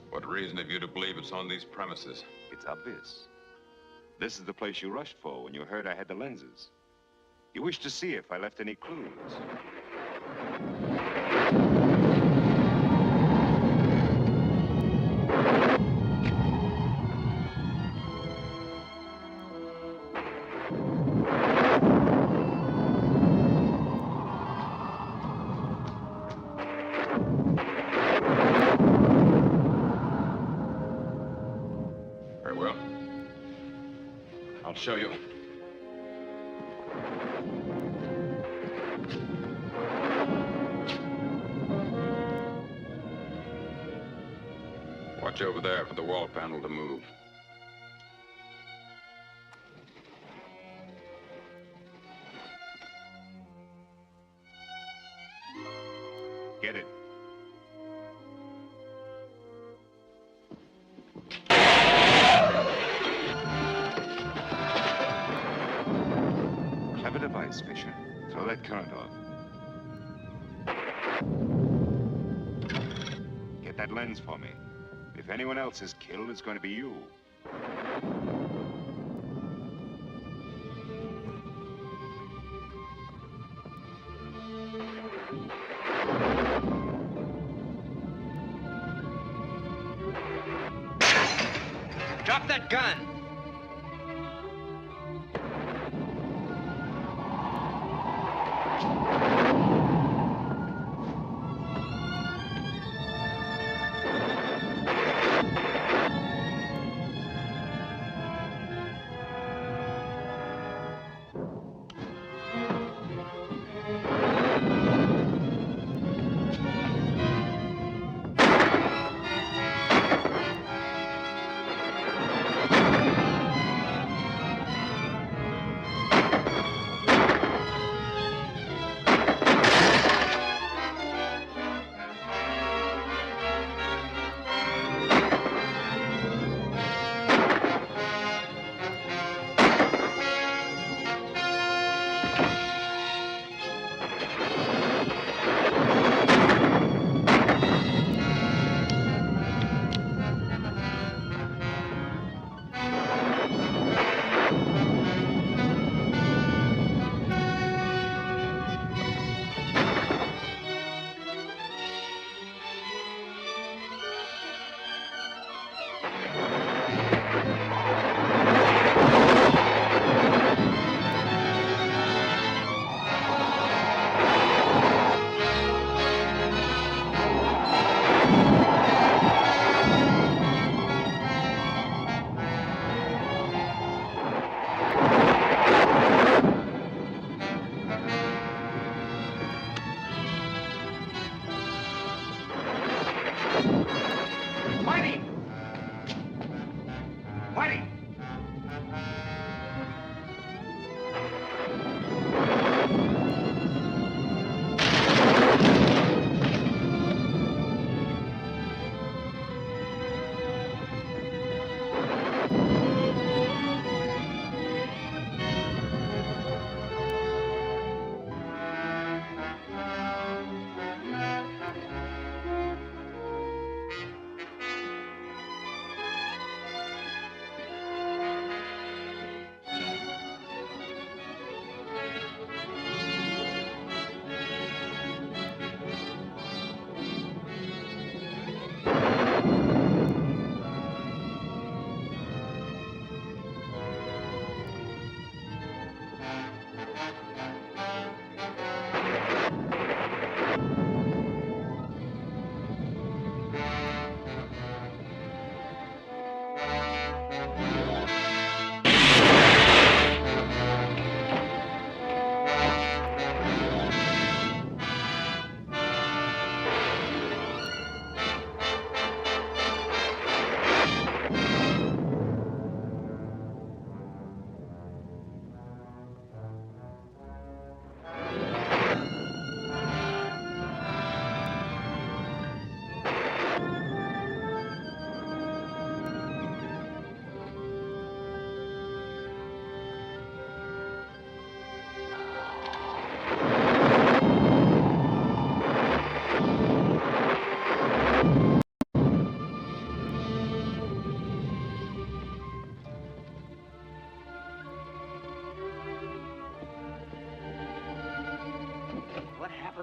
What reason have you to believe it's on these premises? It's obvious. This is the place you rushed for when you heard I had the lenses. You wished to see if I left any clues. Show you. Watch over there for the wall panel to move. Get it. Device, Fisher. Throw that current off. Get that lens for me. If anyone else is killed, it's going to be you. Drop that gun!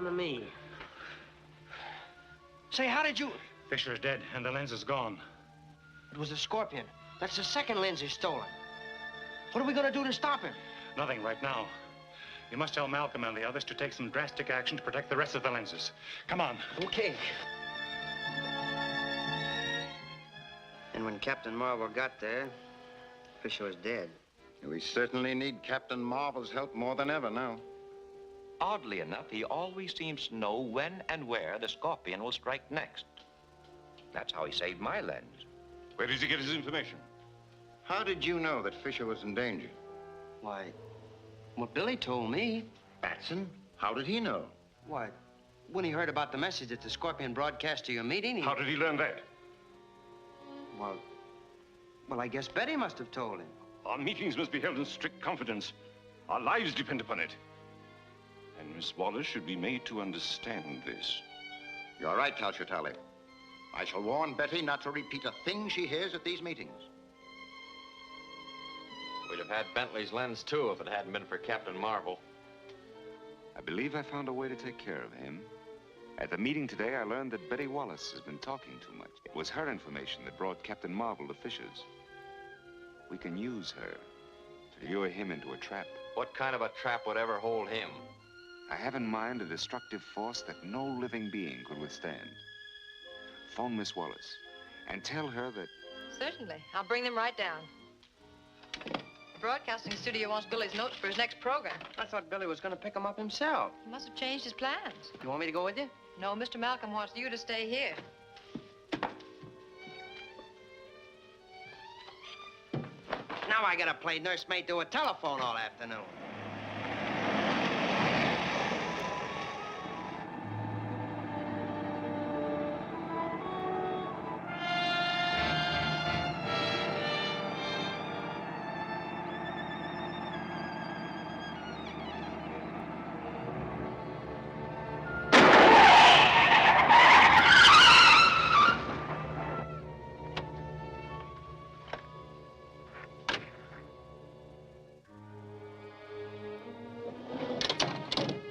to me. Say, how did you... Fisher's dead, and the lens is gone. It was the Scorpion. That's the second lens he's stolen. What are we going to do to stop him? Nothing right now. You must tell Malcolm and the others to take some drastic action to protect the rest of the lenses. Come on. Okay. And when Captain Marvel got there, Fisher was dead. We certainly need Captain Marvel's help more than ever now. Oddly enough, he always seems to know when and where the Scorpion will strike next. That's how he saved my lens. Where does he get his information? How did you know that Fisher was in danger? Why, what Billy told me. Batson? How did he know? Why, when he heard about the message that the Scorpion broadcast to your meeting, he... How did he learn that? Well, I guess Betty must have told him. Our meetings must be held in strict confidence. Our lives depend upon it. And Miss Wallace should be made to understand this. You're right, Talchatali. I shall warn Betty not to repeat a thing she hears at these meetings. We'd have had Bentley's lens, too, if it hadn't been for Captain Marvel. I believe I found a way to take care of him. At the meeting today, I learned that Betty Wallace has been talking too much. It was her information that brought Captain Marvel to Fisher's. We can use her to lure him into a trap. What kind of a trap would ever hold him? I have in mind a destructive force that no living being could withstand. Phone Miss Wallace and tell her that... Certainly. I'll bring them right down. The broadcasting studio wants Billy's notes for his next program. I thought Billy was going to pick them up himself. He must have changed his plans. You want me to go with you? No, Mr. Malcolm wants you to stay here. Now I gotta play nursemaid to a telephone all afternoon.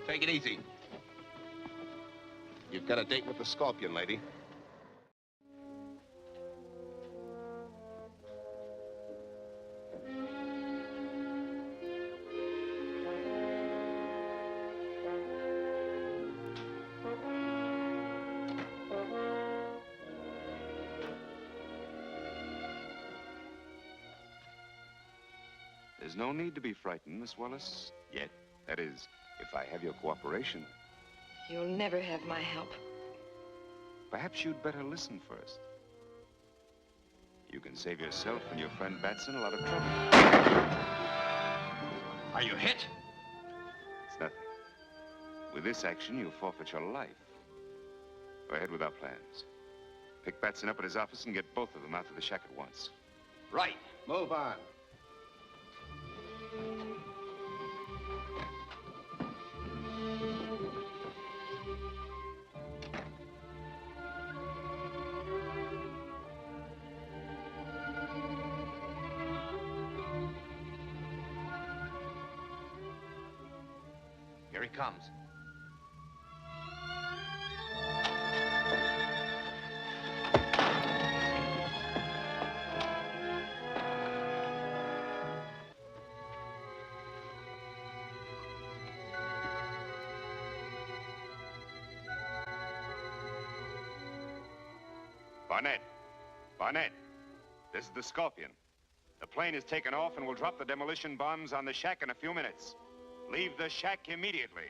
Take it easy. You've got a date with the Scorpion, lady. There's no need to be frightened, Miss Wallace, yet. That is, if I have your cooperation. You'll never have my help. Perhaps you'd better listen first. You can save yourself and your friend Batson a lot of trouble. Are you hit? It's nothing. With this action, you'll forfeit your life. Go ahead with our plans. Pick Batson up at his office and get both of them out to the shack at once. Right. Move on. Here he comes. Barnett, this is the Scorpion. The plane is taken off and will drop the demolition bombs on the shack in a few minutes. Leave the shack immediately.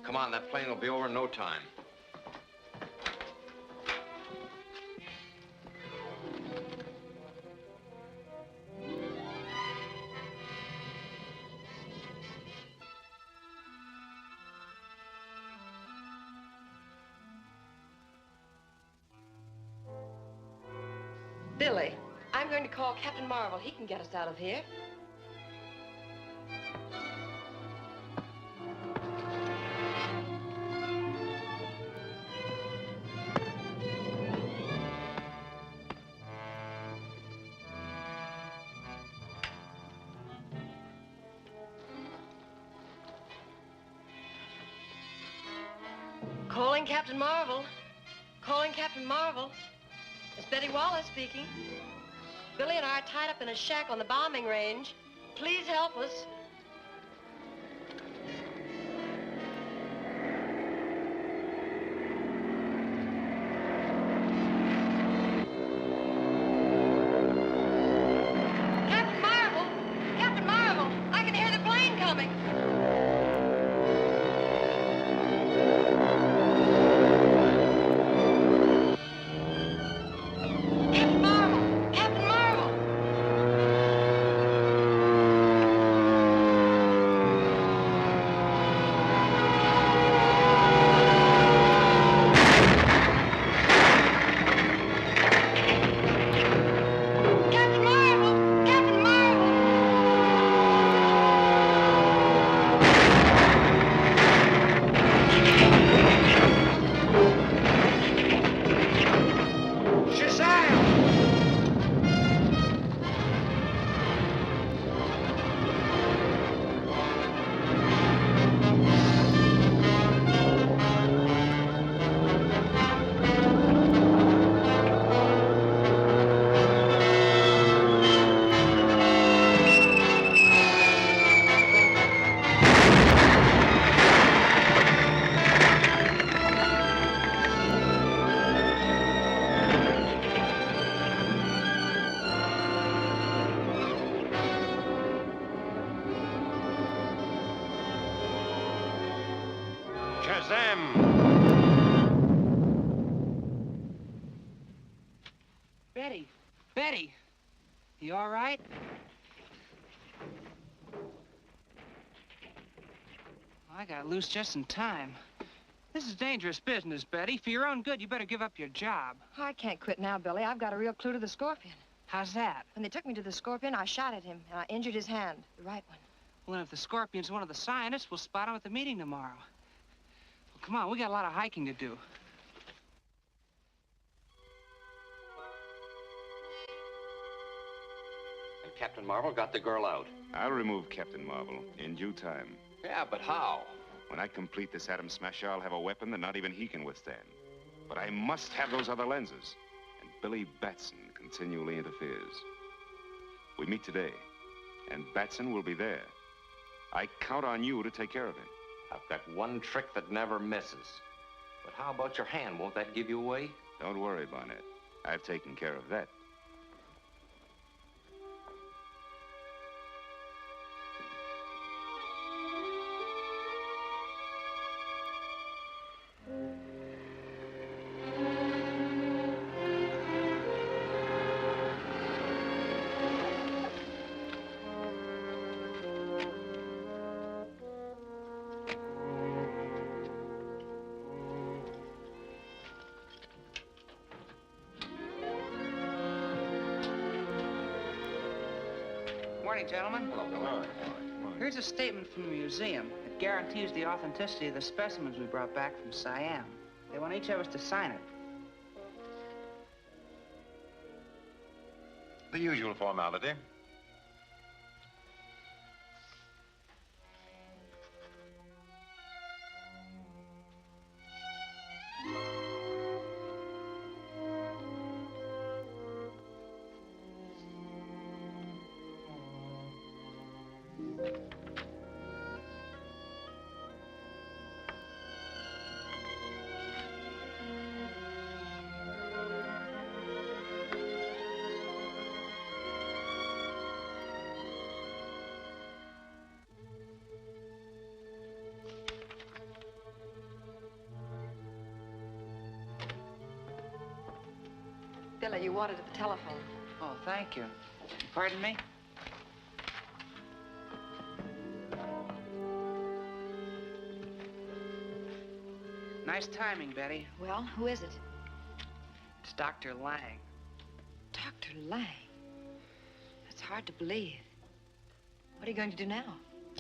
Come on, that plane will be over in no time. Billy, I'm going to call Captain Marvel. He can get us out of here. Calling Captain Marvel. Calling Captain Marvel. It's Betty Wallace speaking. Billy and I are tied up in a shack on the bombing range. Please help us. Captain Marvel! Captain Marvel! I can hear the plane coming. Captain Marvel! Captain Marvel! Captain Marvel! Captain Marvel! Shazam! Shazam! Betty! Betty! You all right? I got loose just in time. This is dangerous business, Betty. For your own good, you better give up your job. Oh, I can't quit now, Billy. I've got a real clue to the Scorpion. How's that? When they took me to the Scorpion, I shot at him, and I injured his hand, the right one. Well, then if the Scorpion's one of the scientists, we'll spot him at the meeting tomorrow. Well, come on, we got a lot of hiking to do. And Captain Marvel got the girl out. I'll remove Captain Marvel in due time. Yeah, but how? When I complete this atom smasher, I'll have a weapon that not even he can withstand. But I must have those other lenses. And Billy Batson continually interferes. We meet today, and Batson will be there. I count on you to take care of him. I've got one trick that never misses. But how about your hand? Won't that give you away? Don't worry, Barnett. I've taken care of that. Morning, gentlemen. Hello. Here's a statement from the museum. It guarantees the authenticity of the specimens we brought back from Siam. They want each of us to sign it. The usual formality. Billy, you wanted at the telephone. Oh, thank you. Pardon me? Nice timing, Betty. Well, who is it? It's Dr. Lang. Dr. Lang. That's hard to believe. What are you going to do now?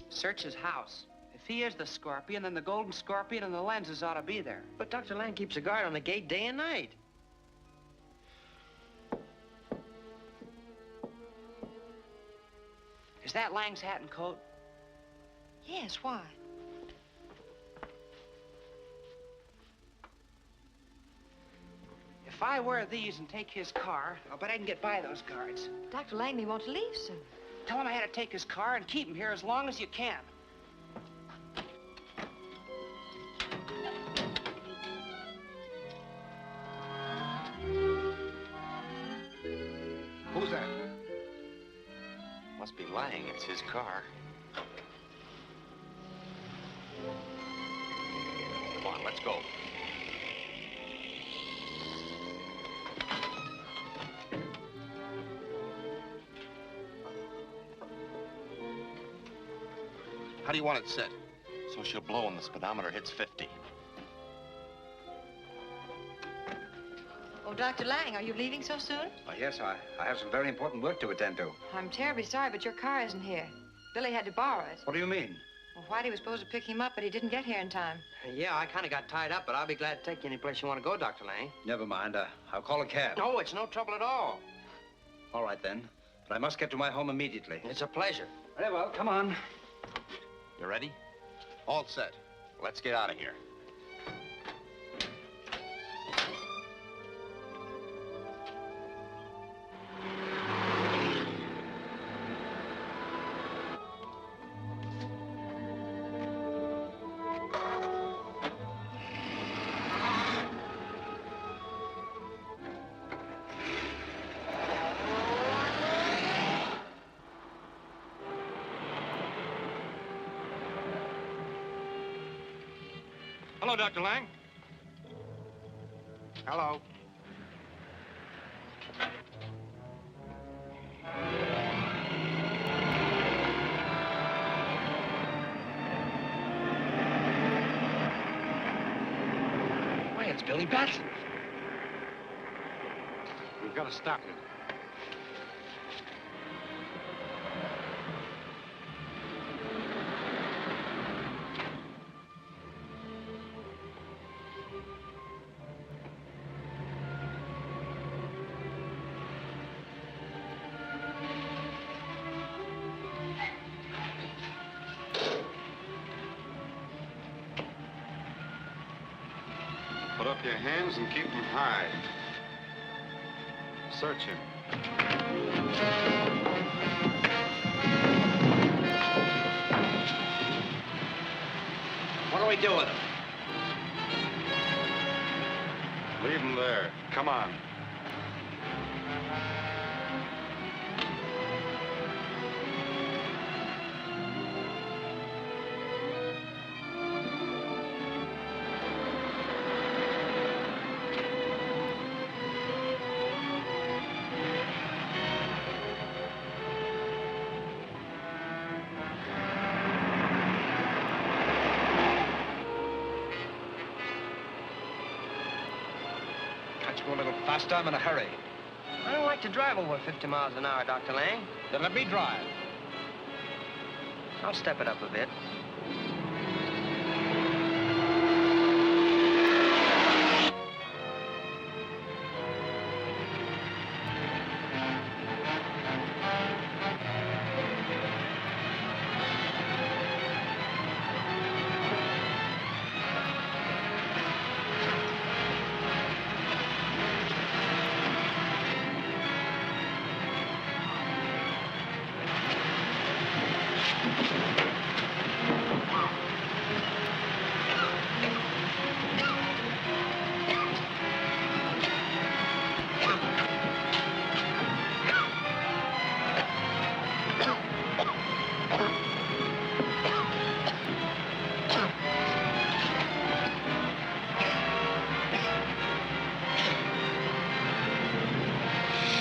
Search his house. If he is the Scorpion, then the Golden Scorpion and the lenses ought to be there. But Dr. Lang keeps a guard on the gate day and night. Is that Lang's hat and coat? Yes, why? If I wear these and take his car, I'll bet I can get by those guards. Dr. Langley won't leave soon. Tell him I had to take his car and keep him here as long as you can. Who's that? Must be Lang. It's his car. Come on, let's go. How do you want it set? So she'll blow when the speedometer hits 50. Oh, Dr. Lang, are you leaving so soon? Yes, I have some very important work to attend to. I'm terribly sorry, but your car isn't here. Billy had to borrow it. What do you mean? Well, Whitey was supposed to pick him up, but he didn't get here in time. Yeah, I kind of got tied up, but I'll be glad to take you any place you want to go, Dr. Lang. Never mind. I'll call a cab. No, it's no trouble at all. All right, then. But I must get to my home immediately. It's a pleasure. Very well, come on. You ready? All set. Let's get out of here. Hello, Dr. Lang. Hello. Why, it's Billy Batson. We've got to stop him. Put up your hands and keep them high. Search him. What do we do with him? Leave him there. Come on. Go a little faster. I'm in a hurry. I don't like to drive over 50 miles an hour, Dr. Lang. Then let me drive. I'll step it up a bit.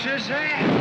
Shazam!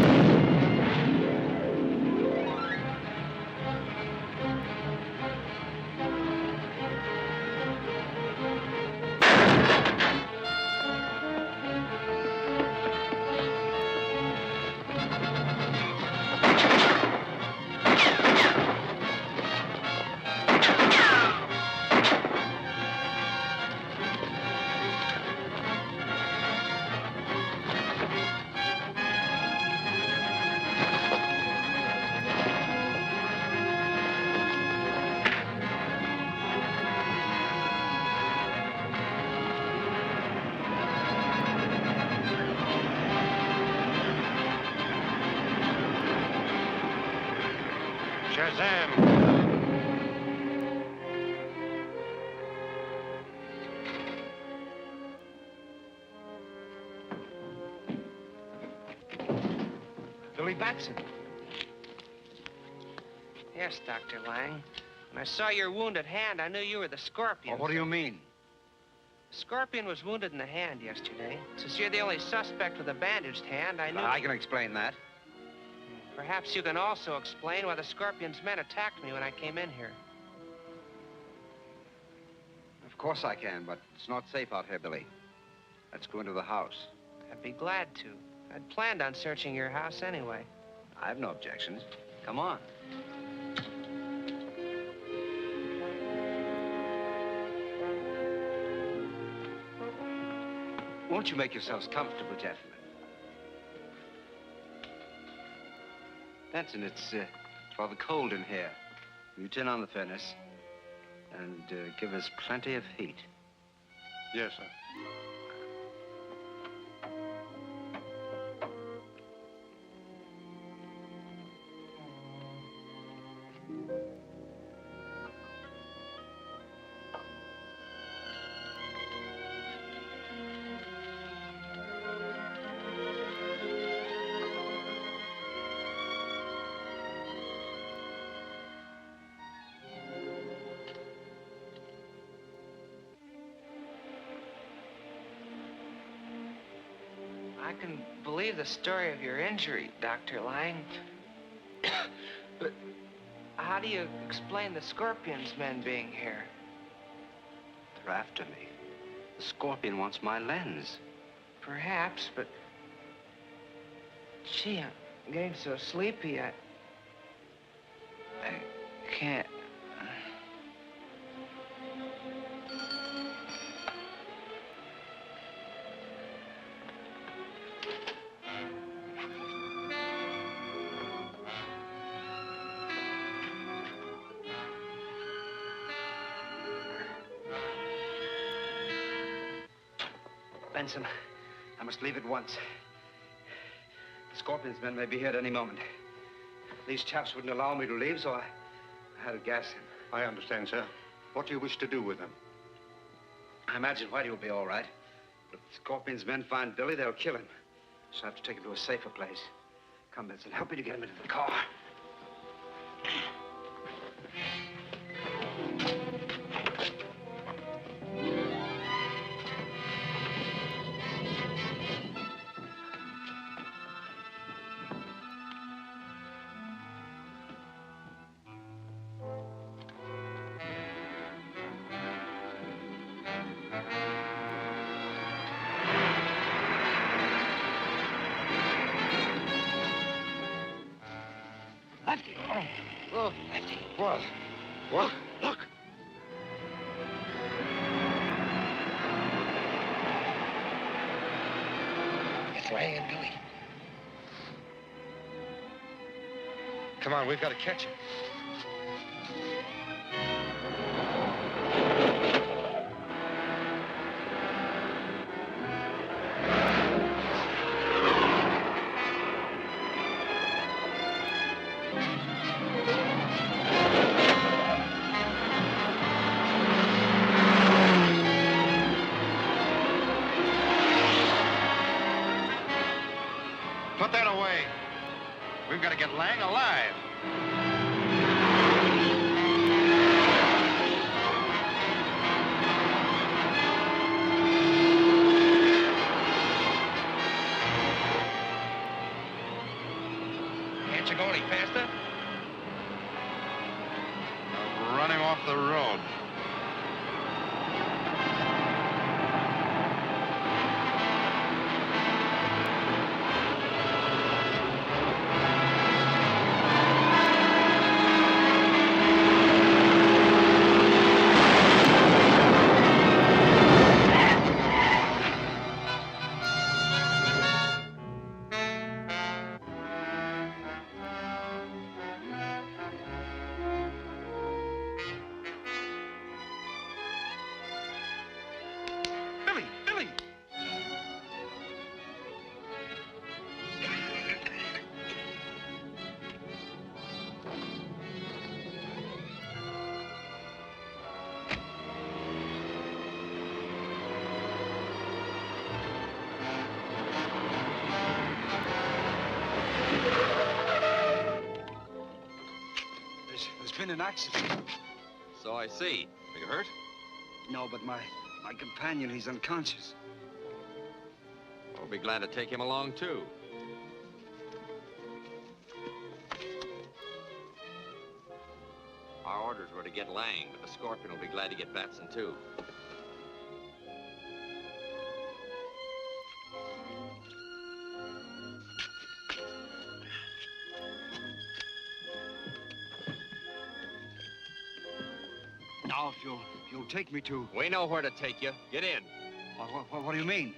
Shazam! Billy Batson. Yes, Dr. Lang. When I saw your wounded hand, I knew you were the Scorpion. Oh, what do you mean? Scorpion was wounded in the hand yesterday. Since you're the only suspect with a bandaged hand, I knew... I can explain that. Perhaps you can also explain why the Scorpion's men attacked me when I came in here. Of course I can, but it's not safe out here, Billy. Let's go into the house. I'd be glad to. I'd planned on searching your house anyway. I have no objections. Come on. Won't you make yourselves comfortable, gentlemen? Benson, it's rather cold in here. Will you turn on the furnace and give us plenty of heat? Yes, sir. I can believe the story of your injury, Dr. Lang. But how do you explain the Scorpion's men being here? They're after me. The Scorpion wants my lens. Perhaps, but... Gee, I'm getting so sleepy, I can't... Benson, I must leave at once. The Scorpion's men may be here at any moment. These chaps wouldn't allow me to leave, so I had to gas him. I understand, sir. What do you wish to do with them? I imagine Whitey will be all right. But if the Scorpion's men find Billy, they'll kill him. So I have to take him to a safer place. Come, Benson, help me to get him into the car. Look. What? What? Look. It's Lang and Billy. Come on, we've got to catch him. Put that away. We've got to get Lang alive. Can't you go any faster? I'm running off the road. in an accident. So I see. Are you hurt? No, but my companion, he's unconscious. We'll be glad to take him along, too. Our orders were to get Lang, but the Scorpion will be glad to get Batson, too. Now, if you'll take me to... We know where to take you. Get in. What do you mean?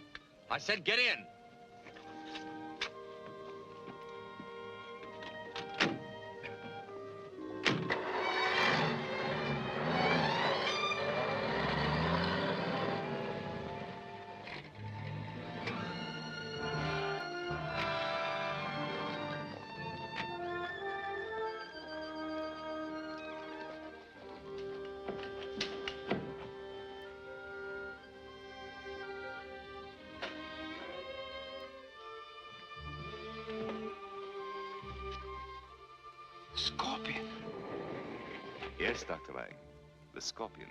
I said get in. Scorpion. Yes, Dr. Lang. The Scorpion.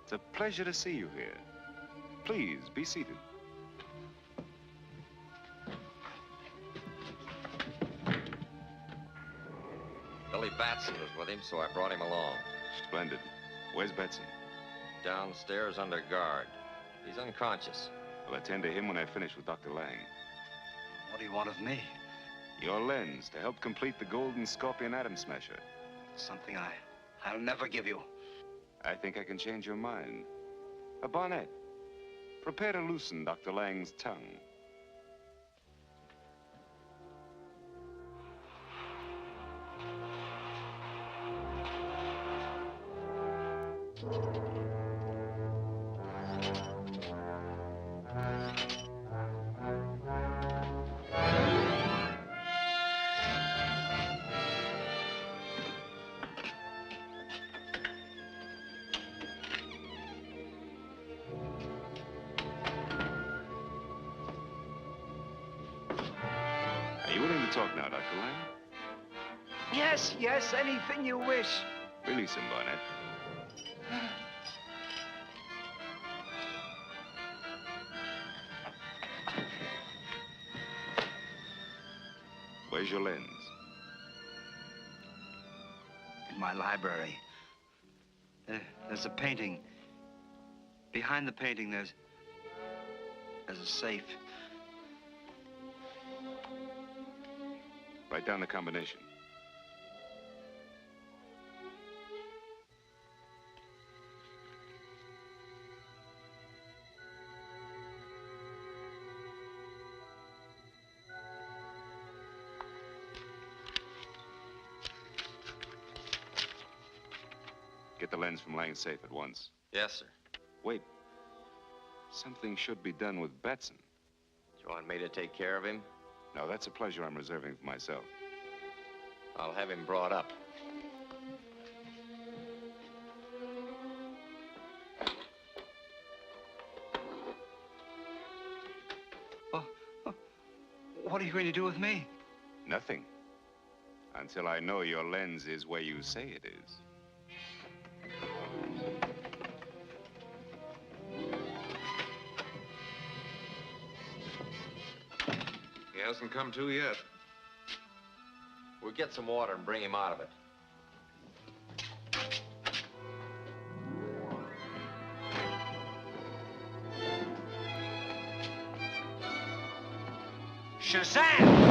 It's a pleasure to see you here. Please, be seated. Billy Batson was with him, so I brought him along. Splendid. Where's Batson? Downstairs under guard. He's unconscious. I'll attend to him when I finish with Dr. Lang. What do you want of me? Your lens to help complete the Golden Scorpion Atom Smasher. Something I'll never give you. I think I can change your mind. A bonnet. Prepare to loosen Dr. Lang's tongue. Are you willing to talk now, Dr. Lang? Yes, anything you wish. Release him, Barnett. Where's your lens? In my library. There's a painting. Behind the painting, there's a safe. Write down the combination. Get the lens from Lang's safe at once. Yes, sir. Wait. Something should be done with Batson. Do you want me to take care of him? No, that's a pleasure I'm reserving for myself. I'll have him brought up. What are you going to do with me? Nothing. Until I know your lens is where you say it is. He hasn't come to yet. We'll get some water and bring him out of it. Shazam!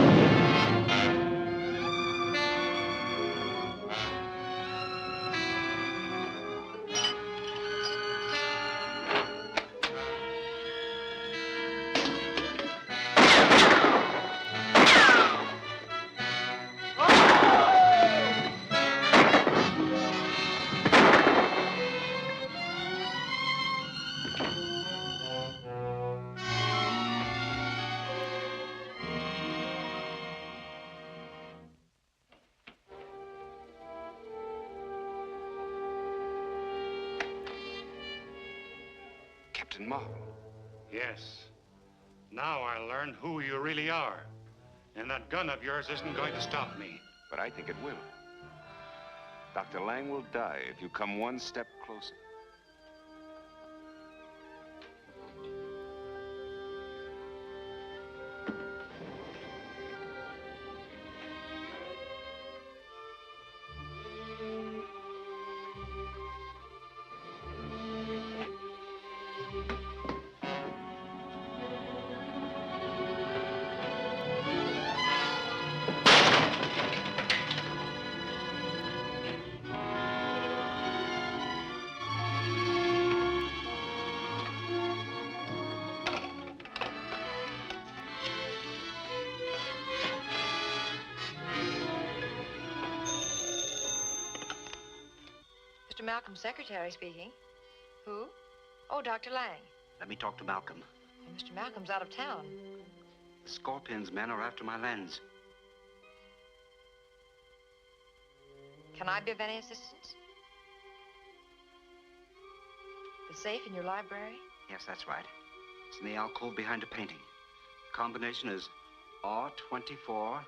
Captain Marvel. Yes. Now I learn who you really are. And that gun of yours isn't going to stop me. But I think it will. Dr. Lang will die if you come one step closer. Mr. Malcolm's secretary speaking. Who? Oh, Dr. Lang. Let me talk to Malcolm. Well, Mr. Malcolm's out of town. The Scorpion's men are after my lens. Can I be of any assistance? The safe in your library? Yes, that's right. It's in the alcove behind a painting. The combination is R24.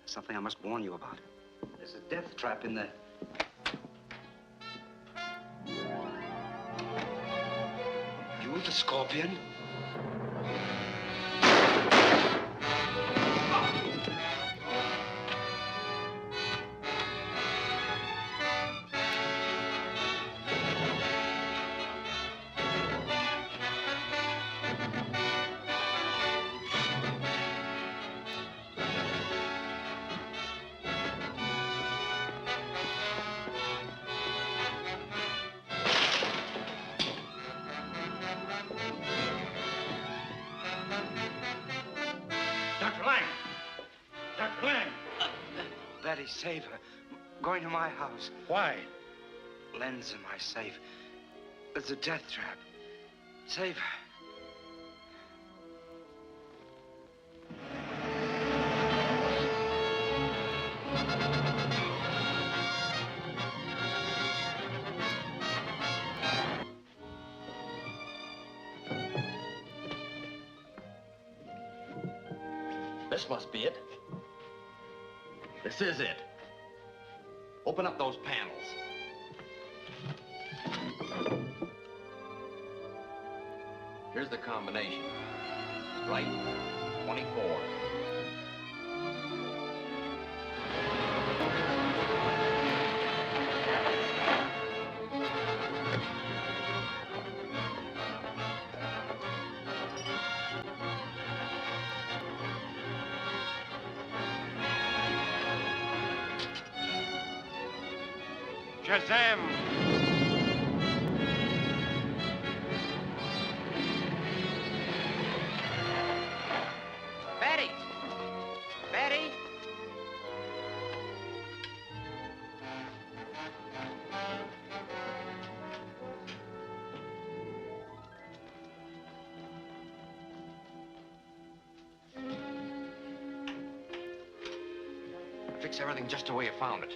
Something I must warn you about. There's a death trap in there. You the Scorpion? Betty, save her. I'm going to my house. Why? Lens in my safe. There's a death trap. Save her. This must be it. This is it. Open up those panels. Here's the combination. Right, 24. Shazam! Betty! Betty! Fix everything just the way you found it.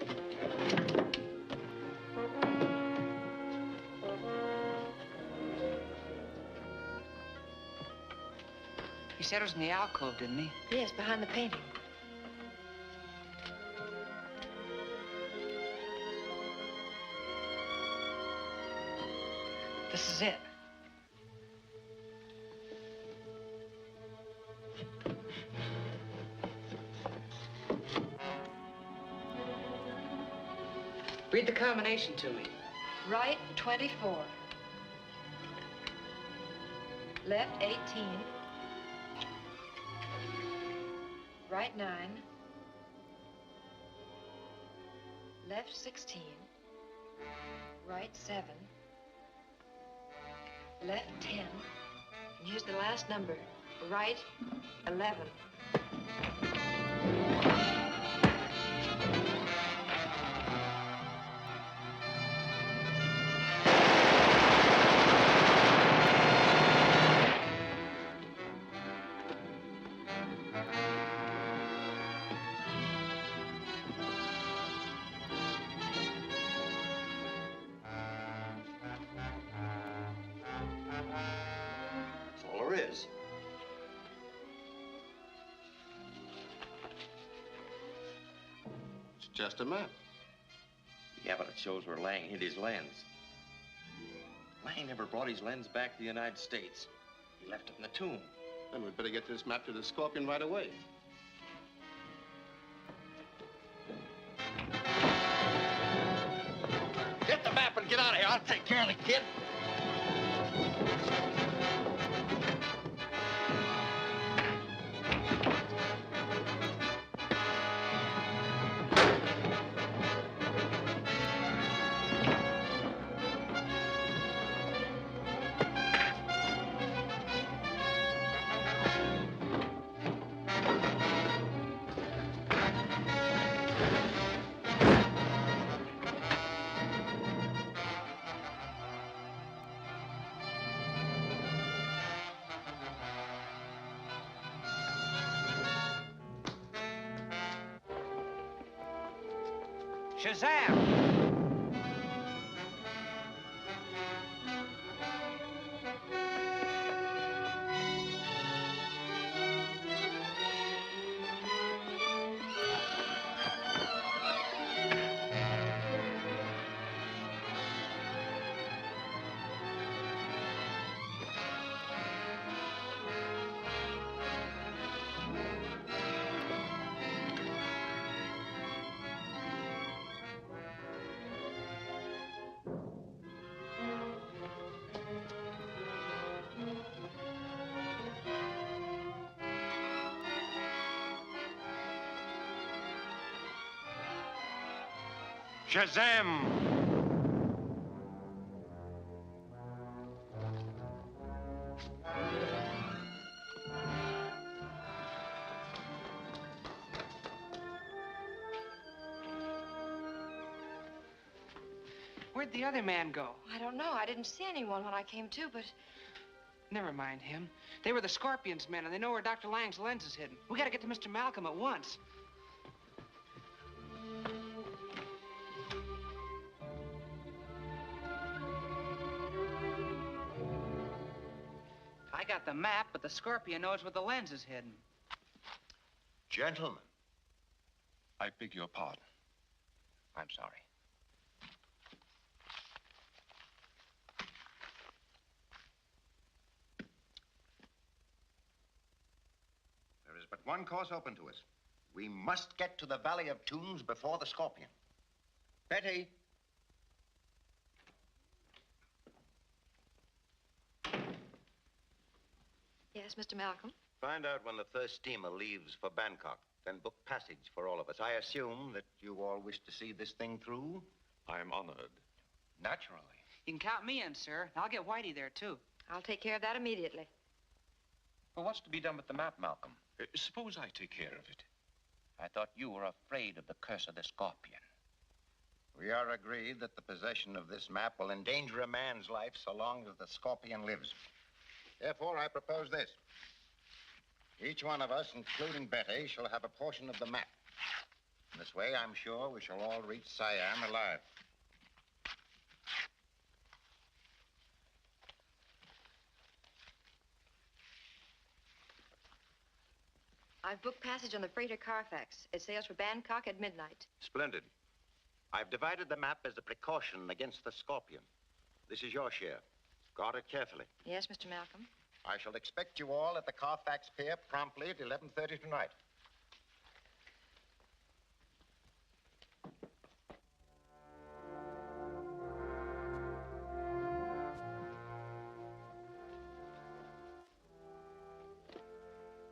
He said it was in the alcove, didn't he? Yes, behind the painting. This is it. Read the combination to me. Right, 24. Left, 18. Right, 9. Left, 16. Right, 7. Left, 10. And here's the last number. Right, 11. Is. It's just a map. Yeah, but it shows where Lang hid his lens. Lang never brought his lens back to the United States. He left it in the tomb. Then we'd better get this map to the Scorpion right away. Get the map and get out of here. I'll take care of the kid. Shazam! Shazam! Where'd the other man go? I don't know. I didn't see anyone when I came to, but... Never mind him. They were the Scorpion's men, and they know where Dr. Lang's lens is hidden. We gotta get to Mr. Malcolm at once. I got the map, but the Scorpion knows where the lens is hidden. Gentlemen, I beg your pardon. I'm sorry. There is but one course open to us. We must get to the Valley of Tombs before the Scorpion. Betty. Yes, Mr. Malcolm? Find out when the first steamer leaves for Bangkok, then book passage for all of us. I assume that you all wish to see this thing through? I am honored. Naturally. You can count me in, sir. I'll get Whitey there, too. I'll take care of that immediately. Well, what's to be done with the map, Malcolm? Suppose I take care of it. I thought you were afraid of the curse of the Scorpion. We are agreed that the possession of this map will endanger a man's life so long as the Scorpion lives. Therefore, I propose this. Each one of us, including Betty, shall have a portion of the map. In this way, I'm sure we shall all reach Siam alive. I've booked passage on the freighter Carfax. It sails for Bangkok at midnight. Splendid. I've divided the map as a precaution against the Scorpion. This is your share. Guard it carefully. Yes, Mr. Malcolm. I shall expect you all at the Carfax Pier promptly at 11:30 tonight.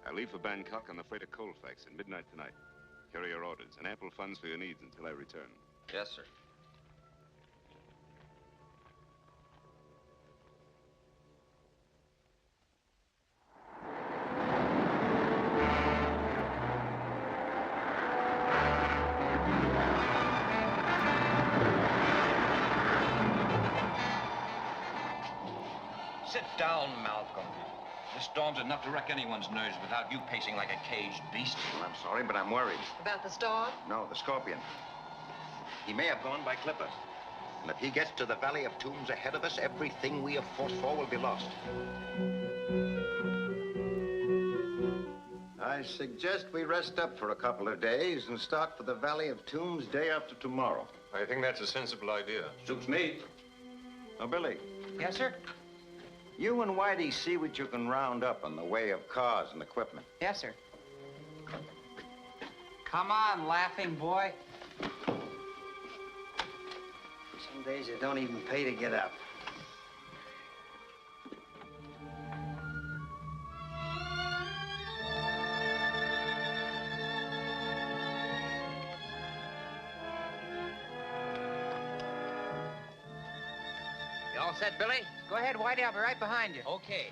I leave for Bangkok on the freighter Colfax at midnight tonight. Carry your orders and ample funds for your needs until I return. Yes, sir. Sit down, Malcolm. This storm's enough to wreck anyone's nerves without you pacing like a caged beast. Well, I'm sorry, but I'm worried. About the storm? No, the Scorpion. He may have gone by clipper. And if he gets to the Valley of Tombs ahead of us, everything we have fought for will be lost. I suggest we rest up for a couple of days and start for the Valley of Tombs day after tomorrow. I think that's a sensible idea. Suits me. Now, Billy. Yes, sir? You and Whitey see what you can round up in the way of cars and equipment. Yes, sir. Come on, laughing boy. Some days it don't even pay to get up. You all set, Billy? Go ahead, Whitey. I'll be right behind you. Okay.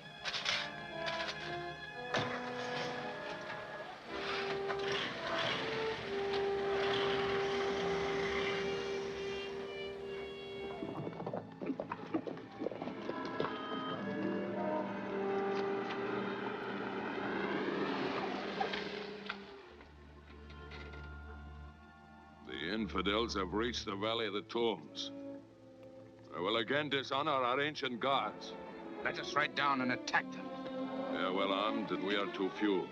The infidels have reached the Valley of the Tombs. I will again dishonor our ancient gods. Let us ride down and attack them. They are well armed, and we are too few.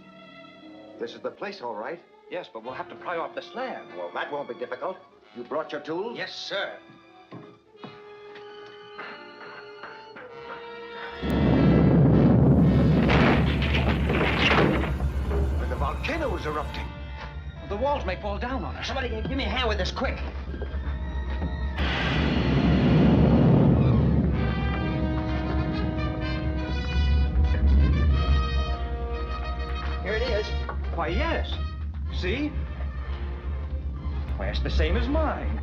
This is the place, all right. Yes, but we'll have to pry off the slab. Well, that won't be difficult. You brought your tools? Yes, sir. The volcano is erupting. The walls may fall down on us. Somebody give me a hand with this, quick. Here it is. Why, yes. See? Why, it's the same as mine.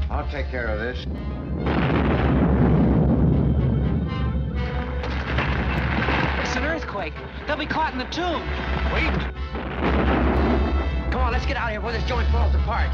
I'll take care of this. It's an earthquake. They'll be caught in the tomb. Wait. Come on, let's get out of here before this joint falls apart.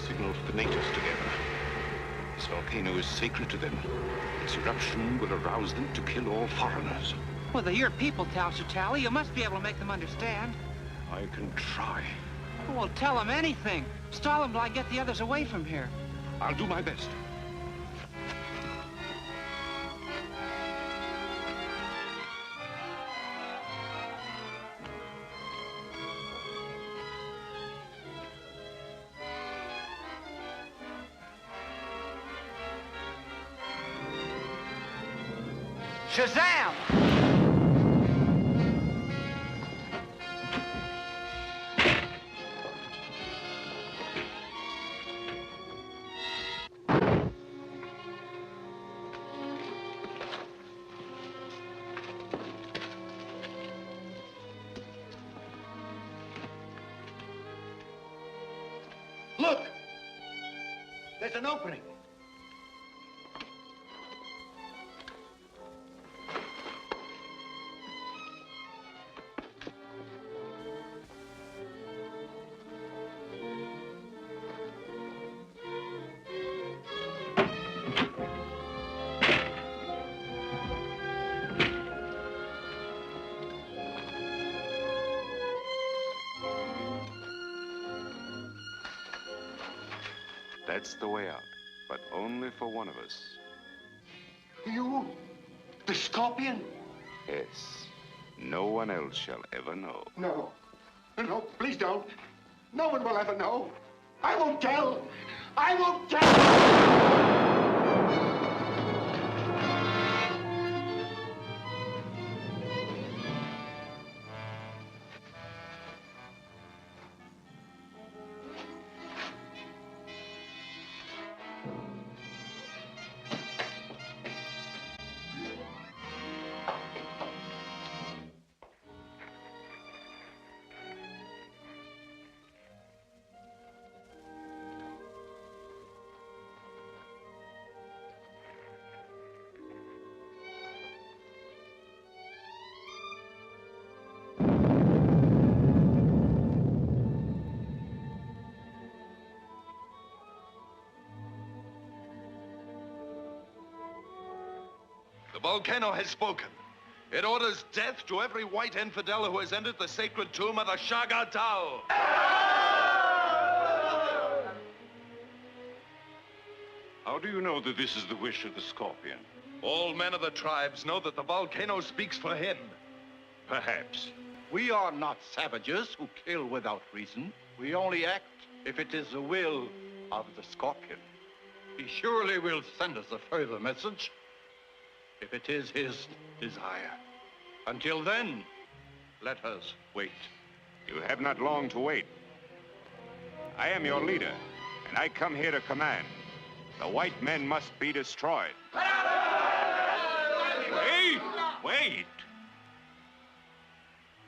Signal for the natives together. This volcano is sacred to them. Its eruption will arouse them to kill all foreigners. Well, they're your people, Tally. You must be able to make them understand. I can try. Well, tell them anything. Stall them till I get the others away from here. I'll do my best. Shazam! Look! There's an opening. That's the way out, but only for one of us. You? The Scorpion? Yes. No one else shall ever know. No. No, please don't. No one will ever know. I won't tell. I won't tell. The volcano has spoken. It orders death to every white infidel who has entered the sacred tomb of the Shagatal. How do you know that this is the wish of the Scorpion? All men of the tribes know that the volcano speaks for him. Perhaps. We are not savages who kill without reason. We only act if it is the will of the Scorpion. He surely will send us a further message if it is his desire. Until then, let us wait. You have not long to wait. I am your leader, and I come here to command. The white men must be destroyed. Wait! Wait!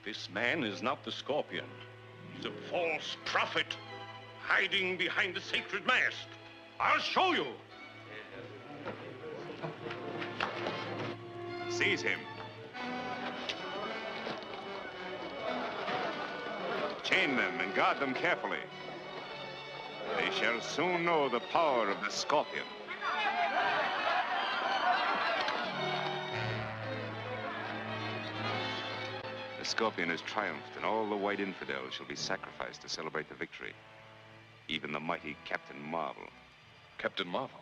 This man is not the Scorpion. He's a false prophet, hiding behind the sacred mast. I'll show you. Seize him. Chain them and guard them carefully. They shall soon know the power of the Scorpion. The Scorpion has triumphed, and all the white infidels shall be sacrificed to celebrate the victory. Even the mighty Captain Marvel. Captain Marvel?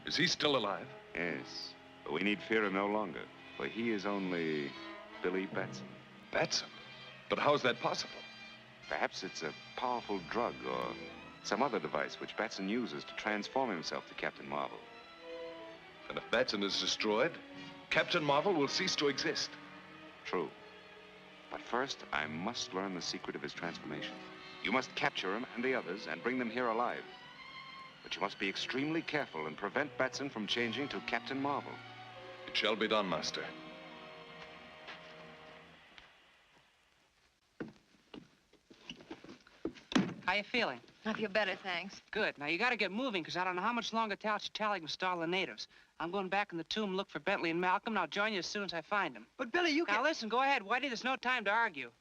Is he still alive? Yes, but we need fear him no longer, for he is only Billy Batson. Batson? But how's that possible? Perhaps it's a powerful drug or some other device which Batson uses to transform himself to Captain Marvel. And if Batson is destroyed, Captain Marvel will cease to exist. True. But first, I must learn the secret of his transformation. You must capture him and the others and bring them here alive. But you must be extremely careful and prevent Batson from changing to Captain Marvel. It shall be done, Master. How you feeling? I feel better, thanks. Good. Now, you gotta get moving, because I don't know how much longer Tally can stall the natives. I'm going back in the tomb and look for Bentley and Malcolm, and I'll join you as soon as I find them. But, Billy, you Now, listen, go ahead, Whitey. There's no time to argue.